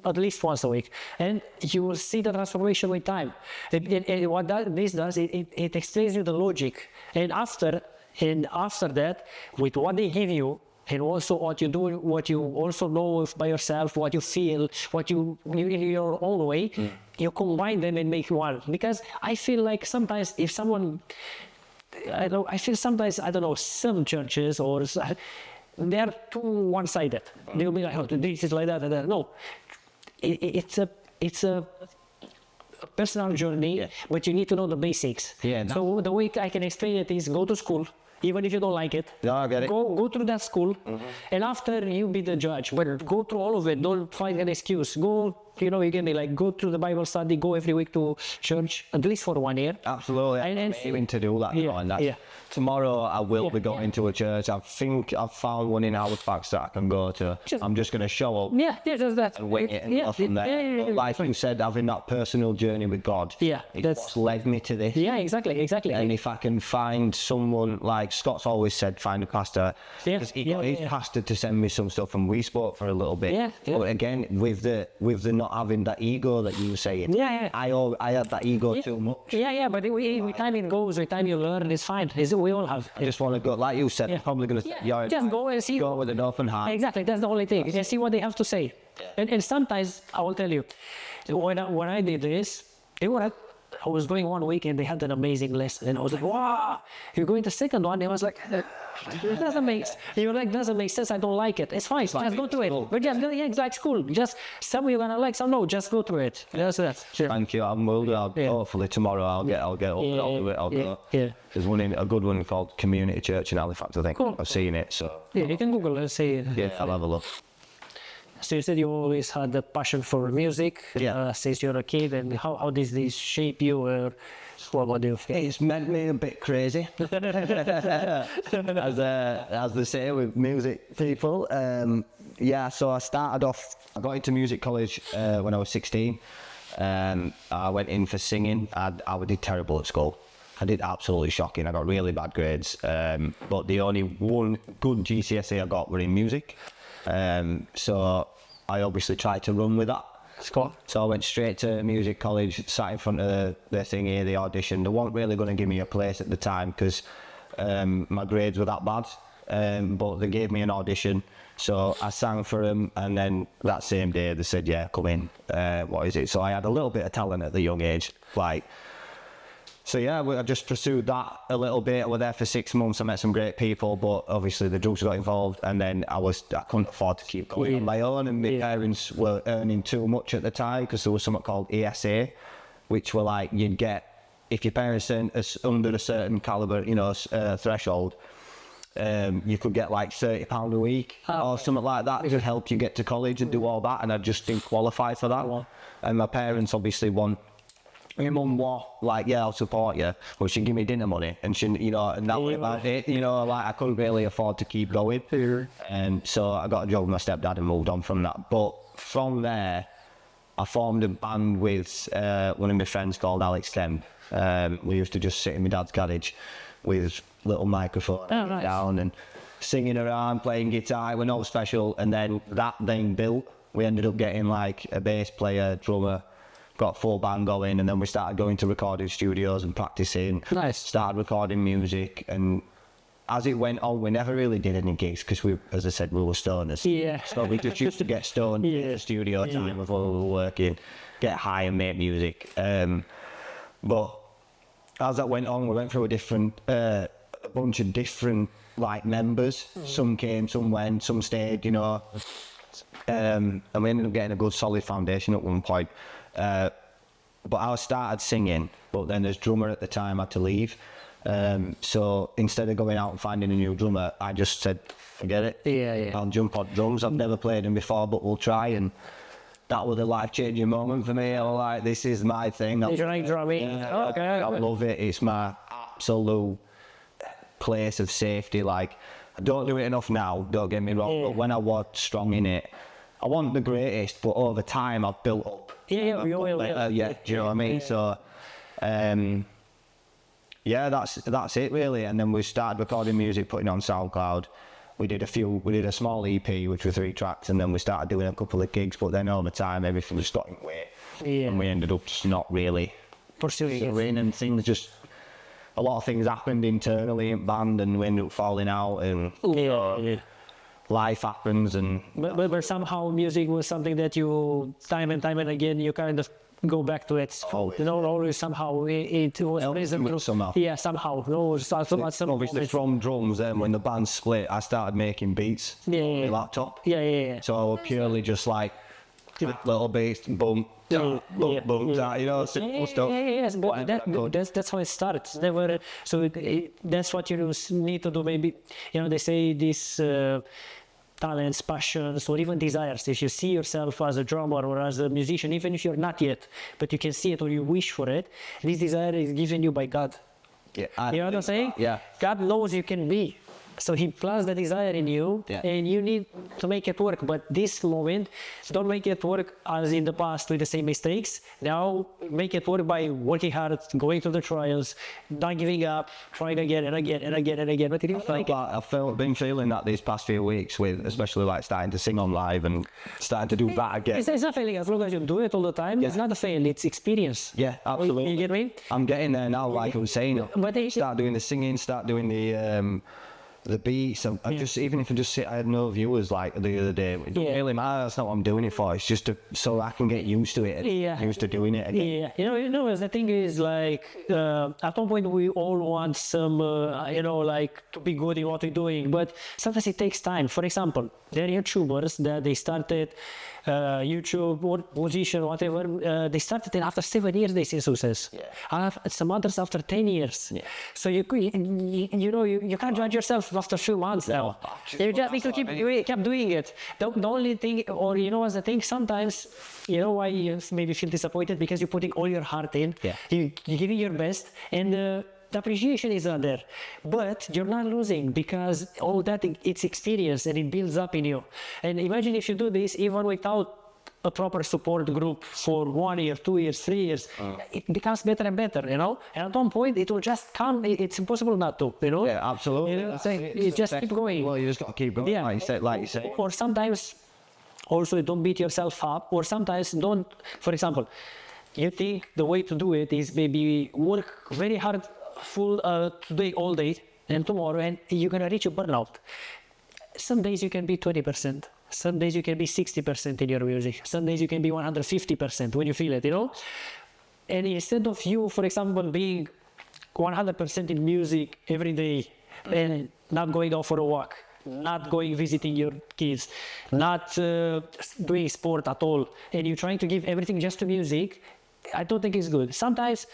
Speaker 2: at least once a week. And you will see the transformation with time. What this does, it explains you the logic. And after that, with what they give you, and also what you do, what you also know by yourself, what you feel, what you in your own way, you combine them and make one. Because I feel like sometimes if someone, I don't know, some churches, or they are too one-sided. They'll be like, oh, this is like that and that. No, it's a personal journey, but you need to know the basics.
Speaker 1: Yeah,
Speaker 2: So the way I can explain it is go to school. Even if you don't like it,
Speaker 1: No, I get it.
Speaker 2: go through that school, and after you be the judge. But go through all of it. Don't find an excuse. Go, you know, you can be like go through the Bible study. Go every week to church, at least for 1 year.
Speaker 1: Absolutely.
Speaker 2: And
Speaker 1: I'm aiming to do that.
Speaker 2: Yeah,
Speaker 1: And that's,
Speaker 2: yeah.
Speaker 1: Tomorrow I will be
Speaker 2: Yeah,
Speaker 1: going to a church. I think I've found one in Halifax that I can go to. I'm just going to show up
Speaker 2: Yeah, just that.
Speaker 1: and wing it and go from there. But like you said, having that personal journey with God,
Speaker 2: Yeah,
Speaker 1: it's
Speaker 2: that's-
Speaker 1: what's led me to this.
Speaker 2: Yeah, exactly.
Speaker 1: And if I can find someone, like Scott's always said, find a pastor.
Speaker 2: Yeah,
Speaker 1: Because he
Speaker 2: yeah,
Speaker 1: got his
Speaker 2: yeah.
Speaker 1: pastor to send me some stuff, and we spoke for a little bit.
Speaker 2: Yeah, yeah.
Speaker 1: But again, with the not having that ego that you were saying.
Speaker 2: Yeah.
Speaker 1: I had that ego too much.
Speaker 2: Yeah, but with time it goes, with time you learn, it's fine. We all have.
Speaker 1: I just want to go, like you said,
Speaker 2: Yeah.
Speaker 1: I'm probably going to say,
Speaker 2: Yeah, just go and see.
Speaker 1: Go with an open heart.
Speaker 2: Exactly, that's the only thing. Just see what they have to say. And sometimes I will tell you, when I did this, I was going 1 week and they had an amazing lesson, and I was like, wow. You're going the second one, and I was like, it doesn't make. You were like, doesn't make sense. I don't like it. It's fine. Just go to it. But just yeah, it's like school. Just some you're gonna like, some no. Just go to it. That's it. Sure.
Speaker 1: Thank you. Hopefully tomorrow I'll get up and I'll do it. I'll go.
Speaker 2: Yeah.
Speaker 1: There's a good one called Community Church in Halifax, I think.
Speaker 2: Cool.
Speaker 1: I've seen it, so
Speaker 2: Yeah, you can Google and say.
Speaker 1: yeah, I'll have a look.
Speaker 2: So you said you always had a passion for music since you're a kid, and how does this shape you, or what about you?
Speaker 1: It's meant me a bit crazy, as they say with music people. So I got into music college when I was 16. I went in for singing. I did terrible at school. I did absolutely shocking. I got really bad grades. But the only one good GCSE I got were in music. So I obviously tried to run with that. So I went straight to music college, sat in front of the thing here, the audition. They weren't really going to give me a place at the time because my grades were that bad. But they gave me an audition. So I sang for them, and then that same day they said, yeah, come in. What is it? So I had a little bit of talent at the young age. So yeah, I just pursued that a little bit. I was there for 6 months. I met some great people, but obviously the drugs got involved, and then I couldn't afford to keep going on my own, and my parents were earning too much at the time because there was something called ESA, which were like you'd get if your parents earned under a certain caliber, threshold. You could get like £30 a week or something like that to help you get to college and do all that, and I just didn't qualify for that. And my parents obviously my mum was like, yeah, I'll support you. Well, she'd give me dinner money, and and that was about it. I couldn't really afford to keep going. And so I got a job with my stepdad and moved on from that. But from there, I formed a band with one of my friends called Alex Kemp. We used to just sit in my dad's garage with little microphone down and singing around, playing guitar. We're not special. And then that built. We ended up getting like a bass player, drummer, got a full band going, and then we started going to recording studios and practicing.
Speaker 2: Nice.
Speaker 1: Started recording music, and as it went on, we never really did any gigs because as I said, we were stoners.
Speaker 2: Yeah.
Speaker 1: So we just used to get stoned in the studio time before we were working, get high and make music. But as that went on, we went through a bunch of different members. Some came, some went, some stayed, and we ended up getting a good solid foundation at one point. But I started singing, but then this drummer at the time had to leave. So instead of going out and finding a new drummer, I just said, forget it.
Speaker 2: Yeah.
Speaker 1: I'll jump on drums. I've never played them before, but we'll try. And that was a life-changing moment for me. I was like, this is my thing.
Speaker 2: Did you like drumming? Okay.
Speaker 1: I love it. It's my absolute place of safety. I don't do it enough now, don't get me wrong, but when I was strong in it, I wasn't the greatest, but over time I've built up.
Speaker 2: Do you know what
Speaker 1: I mean? So, that's it really. And then we started recording music, putting it on SoundCloud. We did a small EP, which were 3 tracks, and then we started doing a couple of gigs, but then over time everything just got in the way.
Speaker 2: Yeah.
Speaker 1: And we ended up just not really
Speaker 2: pursuing it.
Speaker 1: And things just, a lot of things happened internally in band, and we ended up falling out, and life happens. And
Speaker 2: but somehow music was something that you time and again you kind of go back to it.
Speaker 1: Always.
Speaker 2: Always somehow it was present.
Speaker 1: Somehow.
Speaker 2: Yeah, somehow. No,
Speaker 1: obviously from drums, when the band split, I started making beats on my laptop.
Speaker 2: Yeah.
Speaker 1: So I was purely just little bass, boom, boom, boom, that, you know, simple stuff.
Speaker 2: Yes, but that's how it starts. Never. So that's what you need to do. Maybe, you know, they say this. Talents, passions, or even desires. If you see yourself as a drummer or as a musician, even if you're not yet, but you can see it or you wish for it, this desire is given you by God.
Speaker 1: Yeah,
Speaker 2: you know what I'm saying?
Speaker 1: Yeah.
Speaker 2: God knows you can be. So he plants the desire in you, and you need to make it work. But this moment, don't make it work as in the past with the same mistakes. Now make it work by working hard, going through the trials, not giving up, trying again and again and again and again. But it is like
Speaker 1: I've been feeling that these past few weeks, with especially like starting to sing on live and starting to do that again.
Speaker 2: It's not failing as long as you do it all the time. It's not a fail, it's experience.
Speaker 1: Yeah, absolutely.
Speaker 2: You get me?
Speaker 1: I'm getting there now, like I was saying.
Speaker 2: But
Speaker 1: start doing the singing, start doing the beats. I just, even if I just sit, I had no viewers like the other day. It don't really matter. That's not what I'm doing it for. It's just so I can get used to it. Used to doing it again.
Speaker 2: Yeah, you know, the thing is like at one point we all want some, you know, like to be good in what we're doing, but sometimes it takes time. For example, there are YouTubers that they started YouTube or musician, whatever. They started and after 7 years they see success. Some others after 10 years. So you know you can't judge yourself after 2 months now. You just need to keep doing it. The only thing, or you know what's the thing, sometimes you know why you maybe feel disappointed, because you're putting all your heart in, you're giving your best, and the appreciation is not there, but you're not losing, because all that, it's experience and it builds up in you. And imagine if you do this even without a proper support group for 1 year, 2 years, 3 years, it becomes better and better, you know. And at one point it will just come. It's impossible not to, you know.
Speaker 1: Yeah, absolutely.
Speaker 2: You know, you just keep going.
Speaker 1: Well, you just got to keep going. Like you said.
Speaker 2: Or sometimes also don't beat yourself up, or sometimes don't. For example, you think the way to do it is maybe work very hard full today all day and tomorrow, and you're gonna reach a burnout. Some days you can be 20%, some days you can be 60% in your music, some days you can be 150% when you feel it, you know. And instead of you, for example, being 100% in music every day and not going out for a walk, not going visiting your kids, not doing sport at all, and you're trying to give everything just to music, I don't think it's good. Sometimes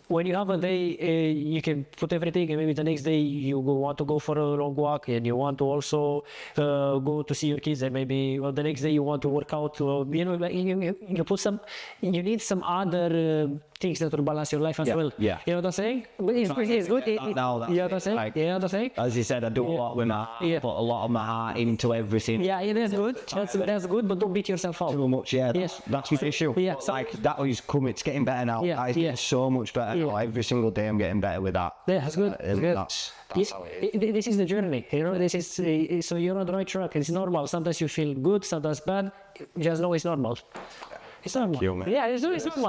Speaker 2: when you have a day, you can put everything, and maybe the next day you want to go for a long walk, and you want to also go to see your kids, and maybe the next day you want to work out. You know, like you put some, you need some other things that will balance your life as well.
Speaker 1: Yeah.
Speaker 2: You know what I'm saying? But it's good. You know what I'm saying?
Speaker 1: Like,
Speaker 2: you know what I'm saying?
Speaker 1: As you said, I do a lot with my heart, put a lot of my heart into everything.
Speaker 2: Yeah, that's good. That's good, but don't beat yourself up.
Speaker 1: Too much, that's the issue.
Speaker 2: Yeah, so,
Speaker 1: like that was coming. It's getting better now. It's getting so much better now. Every single day I'm getting better with that.
Speaker 2: Yeah, that's good.
Speaker 1: That's how it is.
Speaker 2: This is the journey, you know. This is so you're on the right track. It's normal. Sometimes you feel good, sometimes bad. Just know it's normal. It's normal. It's normal.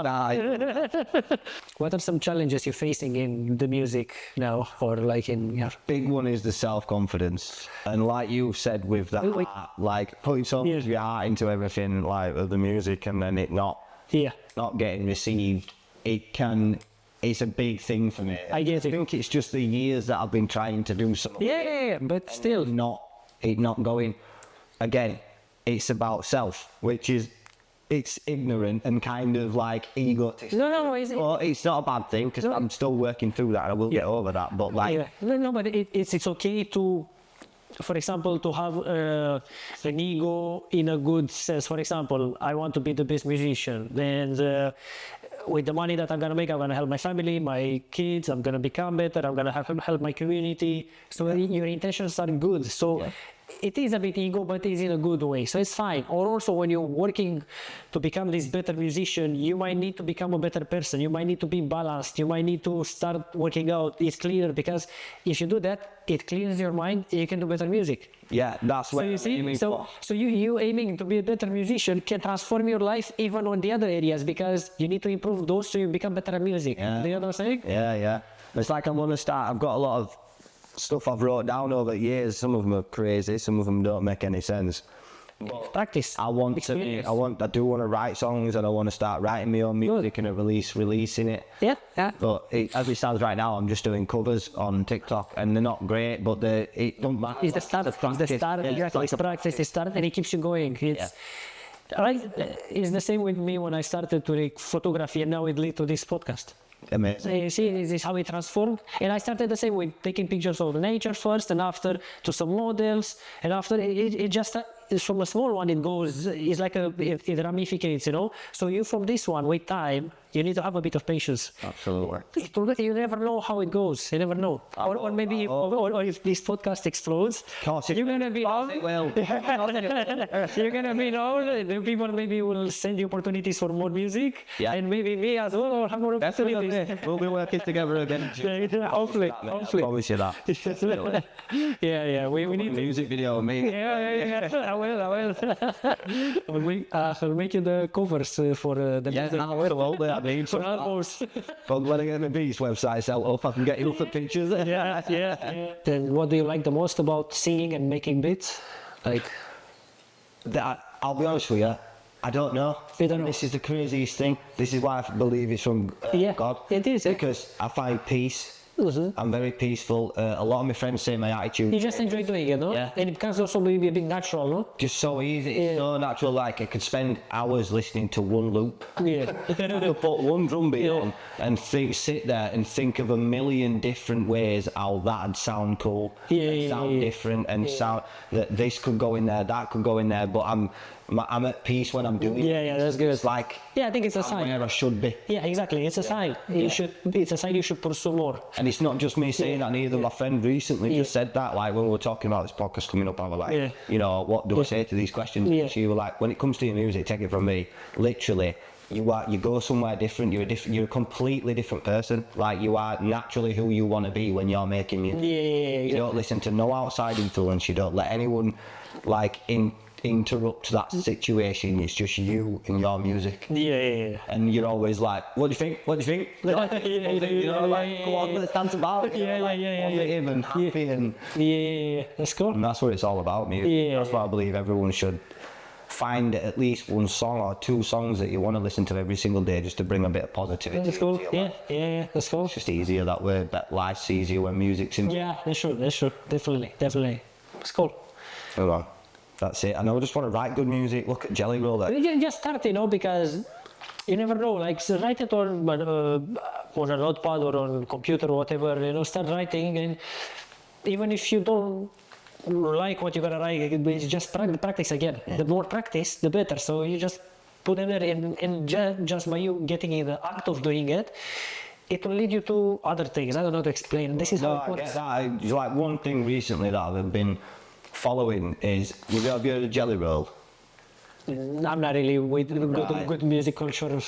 Speaker 2: What are some challenges you're facing in the music now, or like in your...
Speaker 1: Big one is the self-confidence, and like you said with that, like putting so much of your heart into everything, like with the music, and then it not getting received. It's a big thing for me.
Speaker 2: I get it.
Speaker 1: I think it's just the years that I've been trying to do something.
Speaker 2: But still
Speaker 1: not going. Again, it's about self, which is, it's ignorant and kind of like egotistic.
Speaker 2: No,
Speaker 1: well, it's not a bad thing, because I'm still working through that. I will get over that, but like...
Speaker 2: but it's okay to, for example, to have an ego in a good sense. For example, I want to be the best musician, and with the money that I'm gonna make, I'm gonna help my family, my kids, I'm gonna become better, I'm gonna help my community. So your intentions are good. So it is a bit ego, but it's in a good way, so it's fine. Or also when you're working to become this better musician, you might need to become a better person, you might need to be balanced, you might need to start working out. It's clear, because if you do that, it clears your mind, you can do better music.
Speaker 1: That's what
Speaker 2: so you see. So you aiming to be a better musician can transform your life even on the other areas, because you need to improve those so you become better at music. Do you know what I'm saying?
Speaker 1: It's like I'm gonna start. I've got a lot of stuff I've wrote down over the years. Some of them are crazy, some of them don't make any sense.
Speaker 2: Practice.
Speaker 1: I do want to write songs, and I want to start writing my own music and releasing it. But as it stands right now, I'm just doing covers on TikTok, and they're not great, but it don't matter.
Speaker 2: It's the start. It's the start. It's practice. It's start, and it keeps you going. It's the same with me when I started to make photography, and now it led to this podcast.
Speaker 1: Amazing.
Speaker 2: So you see, this is how it transformed. And I started the same way, taking pictures of nature first, and after to some models, and after it just from a small one it goes. It's like it ramificates, you know. So you from this one with time, you need to have a bit of patience.
Speaker 1: Absolutely.
Speaker 2: You never know how it goes. You never know. Or maybe or if this podcast explodes, you're gonna be known.
Speaker 1: Well,
Speaker 2: You're gonna be known. The people maybe will send you opportunities for more music,
Speaker 1: Yeah.
Speaker 2: and maybe me as well will have more opportunities.
Speaker 1: we'll be working together again.
Speaker 2: Hopefully.
Speaker 1: I promise you that.
Speaker 2: Yeah. We need.
Speaker 1: Music video of me.
Speaker 2: Yeah. I will. I'll make you the covers for the music.
Speaker 1: I will. I mean,
Speaker 2: For albums.
Speaker 1: but when I get my beach website set up, I can get you up the pictures.
Speaker 2: Yeah. Then what do you like the most about singing and making beats? Like,
Speaker 1: I'll be honest with you, I don't know.
Speaker 2: You don't know.
Speaker 1: This is the craziest thing. This is why I believe it's from God.
Speaker 2: it is.
Speaker 1: Because I find peace. I'm very peaceful. A lot of my friends say my attitude.
Speaker 2: You just enjoy doing it, no?
Speaker 1: Yeah.
Speaker 2: And it can also be a bit natural, no?
Speaker 1: Just so easy. It's so natural. Like I could spend hours listening to one loop.
Speaker 2: Yeah.
Speaker 1: I'll put one drum beat on and sit there and think of a million different ways how that'd sound cool, sound different, and sound that this could go in there, that could go in there. But I'm at peace when I'm doing it.
Speaker 2: Yeah, that's good.
Speaker 1: It's like
Speaker 2: I think it's a
Speaker 1: I'm
Speaker 2: sign.
Speaker 1: where I should be.
Speaker 2: Yeah, exactly. It's a sign. It's a sign you should pursue more.
Speaker 1: And it's not just me saying that neither. My friend recently just said that, like when we were talking about this podcast coming up, I was like, you know, what do I say to these questions?
Speaker 2: Yeah.
Speaker 1: She was like, when it comes to your music, take it from me, literally, you go somewhere different. You're a completely different person. Like you are naturally who you want to be when you're making music. You don't listen to no outside influence. You don't let anyone like interrupt that situation. It's just you and your music.
Speaker 2: Yeah.
Speaker 1: And you're always like, what do you think? What do you think? You know, like, go on, let's dance about it. Positive and happy and
Speaker 2: That's cool.
Speaker 1: and that's what it's all about, music. That's why I believe everyone should find at least one song or two songs that you want to listen to every single day just to bring a bit of positivity.
Speaker 2: That's cool.
Speaker 1: into your life.
Speaker 2: Yeah. That's cool.
Speaker 1: It's just easier that way. That life's easier when music's in.
Speaker 2: Yeah, that's true. Definitely. It's cool.
Speaker 1: Hold on. That's it. And I just want to write good music. Look at Jelly Roll there.
Speaker 2: You just start, you know, because you never know. Like, so write it on a notepad or on a computer or whatever. You know, start writing, and even if you don't like what you're gonna write, it's just practice again. The more practice, the better. So you just put them there, and just by you getting in the act of doing it, it will lead you to other things. I don't know how to explain. This is how it
Speaker 1: I
Speaker 2: works.
Speaker 1: get that. Like one thing recently that I've been following is, have you heard of Jelly Roll?
Speaker 2: I'm not really with good music culture.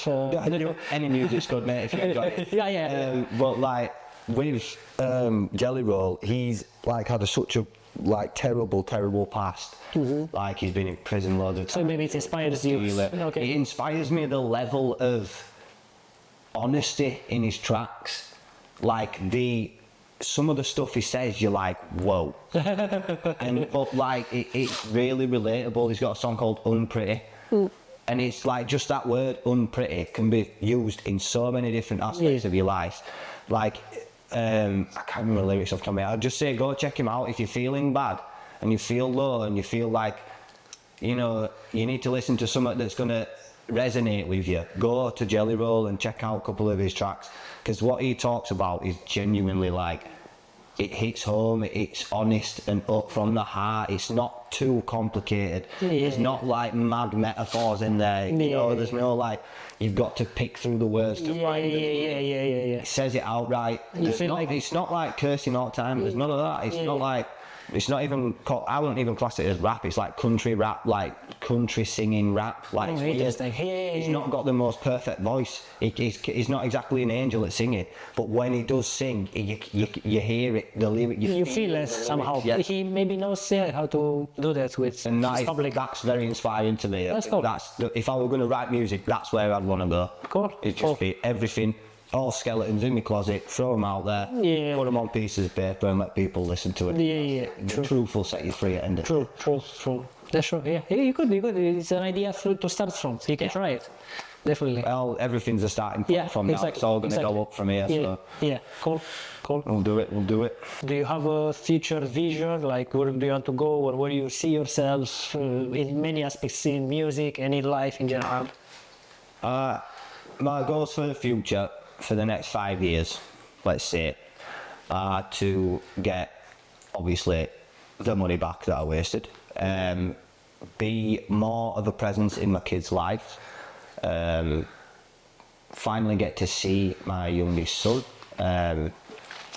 Speaker 1: Any music's good, mate, if you enjoy it.
Speaker 2: Yeah.
Speaker 1: But like with Jelly Roll, he's like had such a like terrible past. Like he's been in prison loads of times.
Speaker 2: So maybe it inspires you. Okay.
Speaker 1: It inspires me, the level of honesty in his tracks. Like some of the stuff he says, you're like, whoa. But like it's really relatable. He's got a song called Unpretty. And it's like just that word unpretty can be used in so many different aspects of your life. Like I can't remember the lyrics off the top of my head. I'd just say go check him out if you're feeling bad and you feel low and you feel like, you know, you need to listen to something that's gonna resonate with you. Go to Jelly Roll and check out a couple of his tracks, because what he talks about is genuinely like, it hits home, it's honest and up from the heart. It's not too complicated. It's not like mad metaphors in there. You know, there's no like, you've got to pick through the words to find them. It says it outright. It's not like cursing all the time. There's none of that. It's not like, it's not even, I wouldn't even class it as rap. It's like country rap, like country singing rap. Like he's not got the most perfect voice. He's not exactly an angel at singing, but when he does sing, you hear it, the lyric.
Speaker 2: You feel it somehow.
Speaker 1: Yeah.
Speaker 2: He maybe knows how to do that with
Speaker 1: and
Speaker 2: his public.
Speaker 1: that's very inspiring to me.
Speaker 2: That's cool.
Speaker 1: If I were going to write music, that's where I'd want to go.
Speaker 2: Cool.
Speaker 1: It'd just be everything. All skeletons in my closet, throw them out there, put them on pieces of paper and let people listen to it.
Speaker 2: Yeah.
Speaker 1: The truth will set you free at the end of it.
Speaker 2: True. That's true. Yeah, you could. It's an idea to start from. You can try it. Definitely.
Speaker 1: Well, everything's a starting point from now. It's all going to go up from here.
Speaker 2: Yeah.
Speaker 1: So
Speaker 2: Yeah. Cool.
Speaker 1: we'll do it.
Speaker 2: Do you have a future vision, like where do you want to go, or where you see yourself in many aspects, in music and in life in general?
Speaker 1: My goals for the future, for the next 5 years, let's say, are to get, obviously, the money back that I wasted, be more of a presence in my kids' life, finally get to see my youngest son,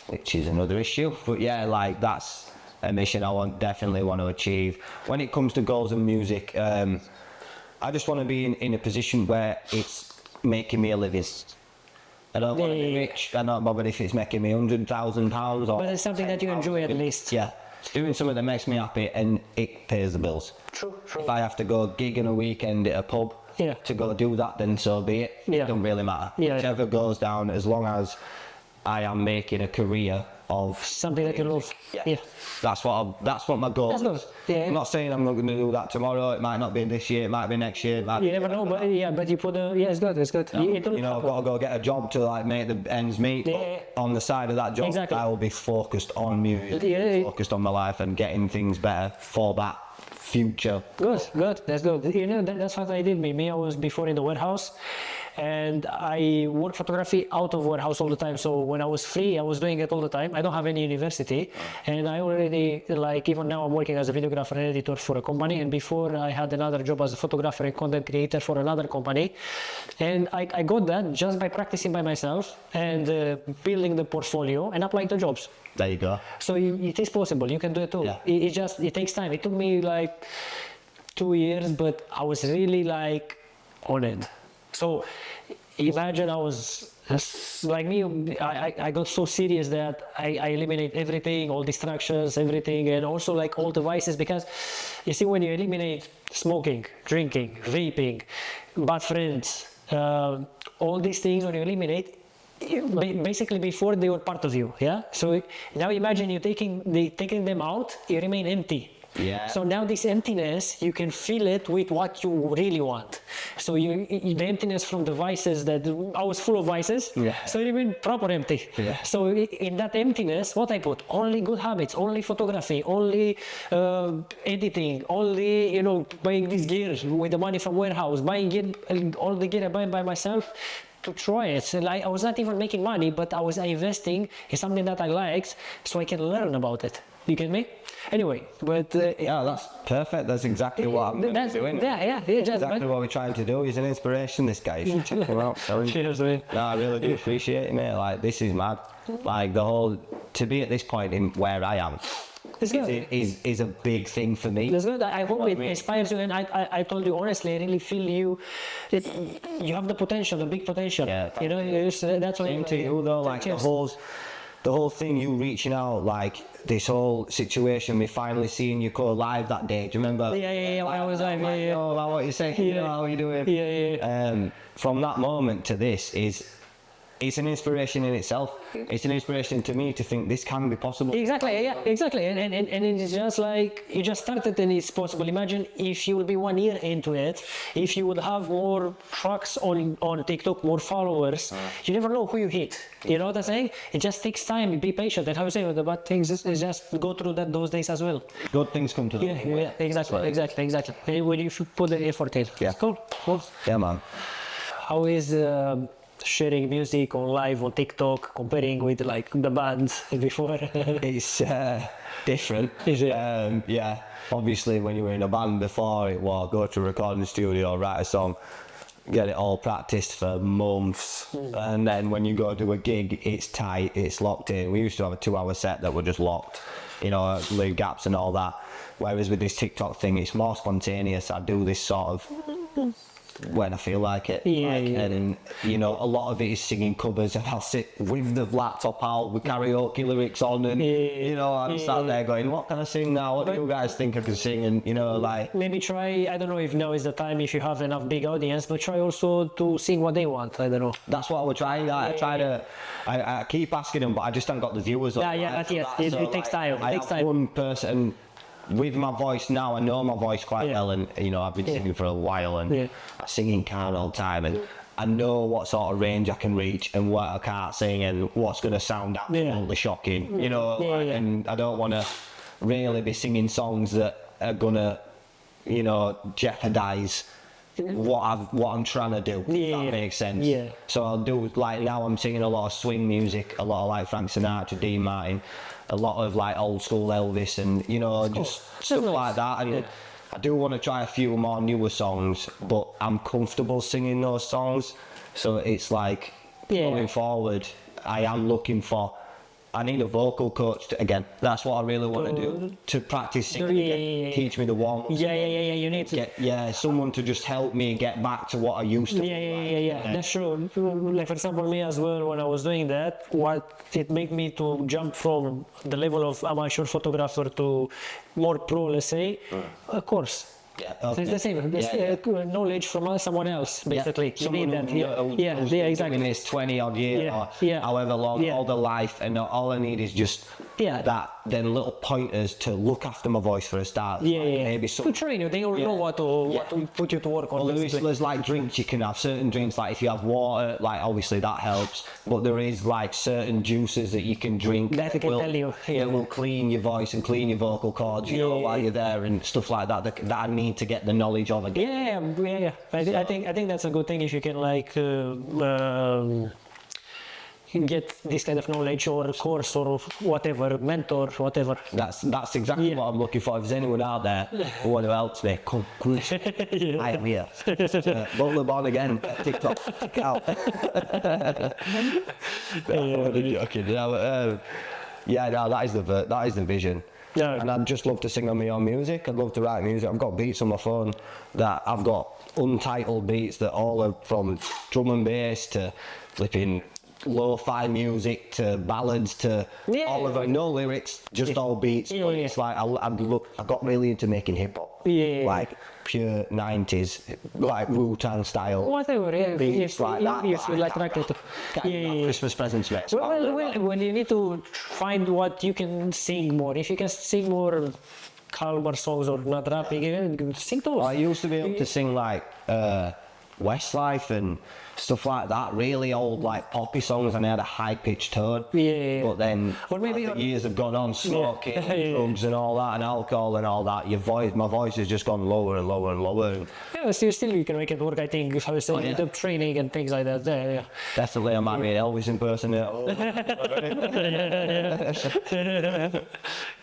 Speaker 1: which is another issue, but yeah, like that's a mission I definitely want to achieve. When it comes to goals and music, I just want to be in a position where it's making me a living. I don't want to be rich. I'm not bothered if it's making me £100,000 or.
Speaker 2: But it's something that you enjoy at least.
Speaker 1: Yeah, doing something that makes me happy and it pays the bills.
Speaker 2: True.
Speaker 1: If I have to go gig on a weekend at a pub to go do that, then so be it.
Speaker 2: Yeah.
Speaker 1: It don't really matter.
Speaker 2: Yeah.
Speaker 1: Whichever goes down, as long as I am making a career of
Speaker 2: Something that you love. Yeah.
Speaker 1: That's what my goal is.
Speaker 2: That's good. Yeah.
Speaker 1: I'm not saying I'm not going to do that tomorrow. It might not be this year. It might be next year.
Speaker 2: You never know, but you put it's good. It's good.
Speaker 1: I've got to go get a job to like make the ends meet.
Speaker 2: Yeah.
Speaker 1: But on the side of that job,
Speaker 2: Exactly.
Speaker 1: I will be focused on music, focused on my life and getting things better for that future.
Speaker 2: Good. That's good. That's what I did. Me, I was before in the warehouse, and I work photography out of warehouse all the time. So when I was free, I was doing it all the time. I don't have any university, and I already, like, even now I'm working as a videographer and editor for a company, and before I had another job as a photographer and content creator for another company, and I got that just by practicing by myself and building the portfolio and applying to jobs.
Speaker 1: There you go.
Speaker 2: So it is possible. You can do it too.
Speaker 1: Yeah.
Speaker 2: It takes time. It took me like 2 years, but I was really like on it. So imagine I was like me. I got so serious that I eliminate everything, all distractions, everything, and also like all devices, because you see, when you eliminate smoking, drinking, vaping, bad friends, all these things, when you eliminate, basically before they were part of you, yeah. So now imagine you taking them out, you remain empty.
Speaker 1: Yeah.
Speaker 2: So now this emptiness, you can fill it with what you really want. So the emptiness from the vices that I was full of vices.
Speaker 1: Yeah.
Speaker 2: So you remain proper empty.
Speaker 1: Yeah.
Speaker 2: So in that emptiness, what I put? Only good habits, only photography, only editing, only buying these gears with the money from warehouse, buying gear, all the gear I buy by myself. To try it. So like, I was not even making money, but I was investing in something that I liked, so I can learn about it. You get me? Anyway, but
Speaker 1: yeah, that's perfect. That's exactly what I'm doing.
Speaker 2: Yeah.
Speaker 1: Exactly what we're trying to do. He's an inspiration, this guy. You should check him out.
Speaker 2: Cheers, man.
Speaker 1: No, I really do appreciate it, mate. Like, this is mad. Like, to be at this point in where I am is a big thing for me.
Speaker 2: That's good. I hope it inspires you, and I told you honestly, I really feel that you have the potential, the big potential.
Speaker 1: Yeah,
Speaker 2: that's what
Speaker 1: same to you though. Like the whole thing, you reaching out, like this whole situation, me finally seeing you go live that day. Do you remember?
Speaker 2: Yeah. I was live. Yeah.
Speaker 1: Oh, what you say? How are you doing?
Speaker 2: Yeah.
Speaker 1: From that moment to this it's an inspiration in itself. It's an inspiration to me to think this can be possible.
Speaker 2: Exactly, and it's just like you just started and it's possible. Imagine if you would be 1 year into it, if you would have more tracks on TikTok, more followers. You never know who you hit. You know what I'm saying? It just takes time. Be patient. And how you say, the bad things is just go through those days as well.
Speaker 1: Good things come to them.
Speaker 2: Yeah, exactly. When you put the effort in.
Speaker 1: Yeah.
Speaker 2: Cool.
Speaker 1: Yeah, man.
Speaker 2: How is sharing music on live on TikTok, comparing with like the bands before?
Speaker 1: It's different.
Speaker 2: Is it?
Speaker 1: Yeah. Obviously, when you were in a band before, it was go to a recording studio, write a song, get it all practiced for months, and then when you go to a gig, it's tight, it's locked in. We used to have a 2-hour set that were just locked, leave gaps and all that. Whereas with this TikTok thing, it's more spontaneous. I do this sort of when I feel like it. And a lot of it is singing covers, and I'll sit with the laptop out with karaoke lyrics on, and I'm sat there going, what can I sing now? What do you guys think I can sing? And like,
Speaker 2: maybe try, I don't know if now is the time, if you have enough big audience, but try also to sing what they want. I don't know.
Speaker 1: That's what I was trying. I keep asking them, but I just haven't got the viewers.
Speaker 2: It takes time.
Speaker 1: One person with my voice now, I know my voice quite well, and you know, I've been singing for a while, and I sing in car all the time, and I know what sort of range I can reach and what I can't sing, and what's going to sound absolutely shocking, you know. And I don't want to really be singing songs that are going to, you know, jeopardize what I'm trying to do. If that makes sense. So I'll do, like, now I'm singing a lot of swing music, a lot of like Frank Sinatra, Dean Martin, a lot of like old school Elvis, and you know, just stuff like that. And I do want to try a few more newer songs, but I'm comfortable singing those songs. So it's like, going forward, I am looking for, I need a vocal coach again. That's what I really want to do, to practice singing, teach me the warm-ups.
Speaker 2: You need to
Speaker 1: get someone to just help me get back to what I used to.
Speaker 2: That's true. Like, for example, me as well, when I was doing that, what it made me to jump from the level of amateur photographer to more pro, let's say, a course. So it's the same, knowledge from someone else, basically. You need that. Exactly.
Speaker 1: It's 20 odd years, or however long, all the life, and all I need is just that, then little pointers to look after my voice for a start. Maybe
Speaker 2: to train you, they all know what to put you to work on.
Speaker 1: Well, there's like drinks you can have, certain drinks, like if you have water, like obviously that helps, but there is like certain juices that you can drink
Speaker 2: that I can tell you.
Speaker 1: It will clean your voice and clean your vocal cords, you know, while you're there, and stuff like that, that I need to get the knowledge of again.
Speaker 2: I think that's a good thing if you can, like, get this kind of knowledge, or course, or whatever, mentor, whatever.
Speaker 1: That's exactly what I'm looking for. If there's anyone out there who want to help me, come, I am here. Buttler born again, TikTok, check out. Joking. No, that is the vision. And I'd just love to sing on my own music. I'd love to write music. I've got beats on my phone that I've got untitled beats that all are from drum and bass to flipping lo-fi music to ballads to all of it, no lyrics, just all beats. It's like I got really into making hip hop, like pure 90s, like Wu-Tang style.
Speaker 2: Whatever,
Speaker 1: beats like that. Christmas presents, mate.
Speaker 2: Well, you need to find what you can sing more. If you can sing more calmer songs or not rapping, sing those.
Speaker 1: I used to be able to sing like Westlife and stuff like that, really old like poppy songs, and I had a high-pitched tone. But then as the years have gone on, smoking, drugs and all that, and alcohol and all that, my voice has just gone lower and lower and lower.
Speaker 2: Still you can make it work, I think, how you say, the training and things like that.
Speaker 1: Definitely, I might be an Elvis impersonator.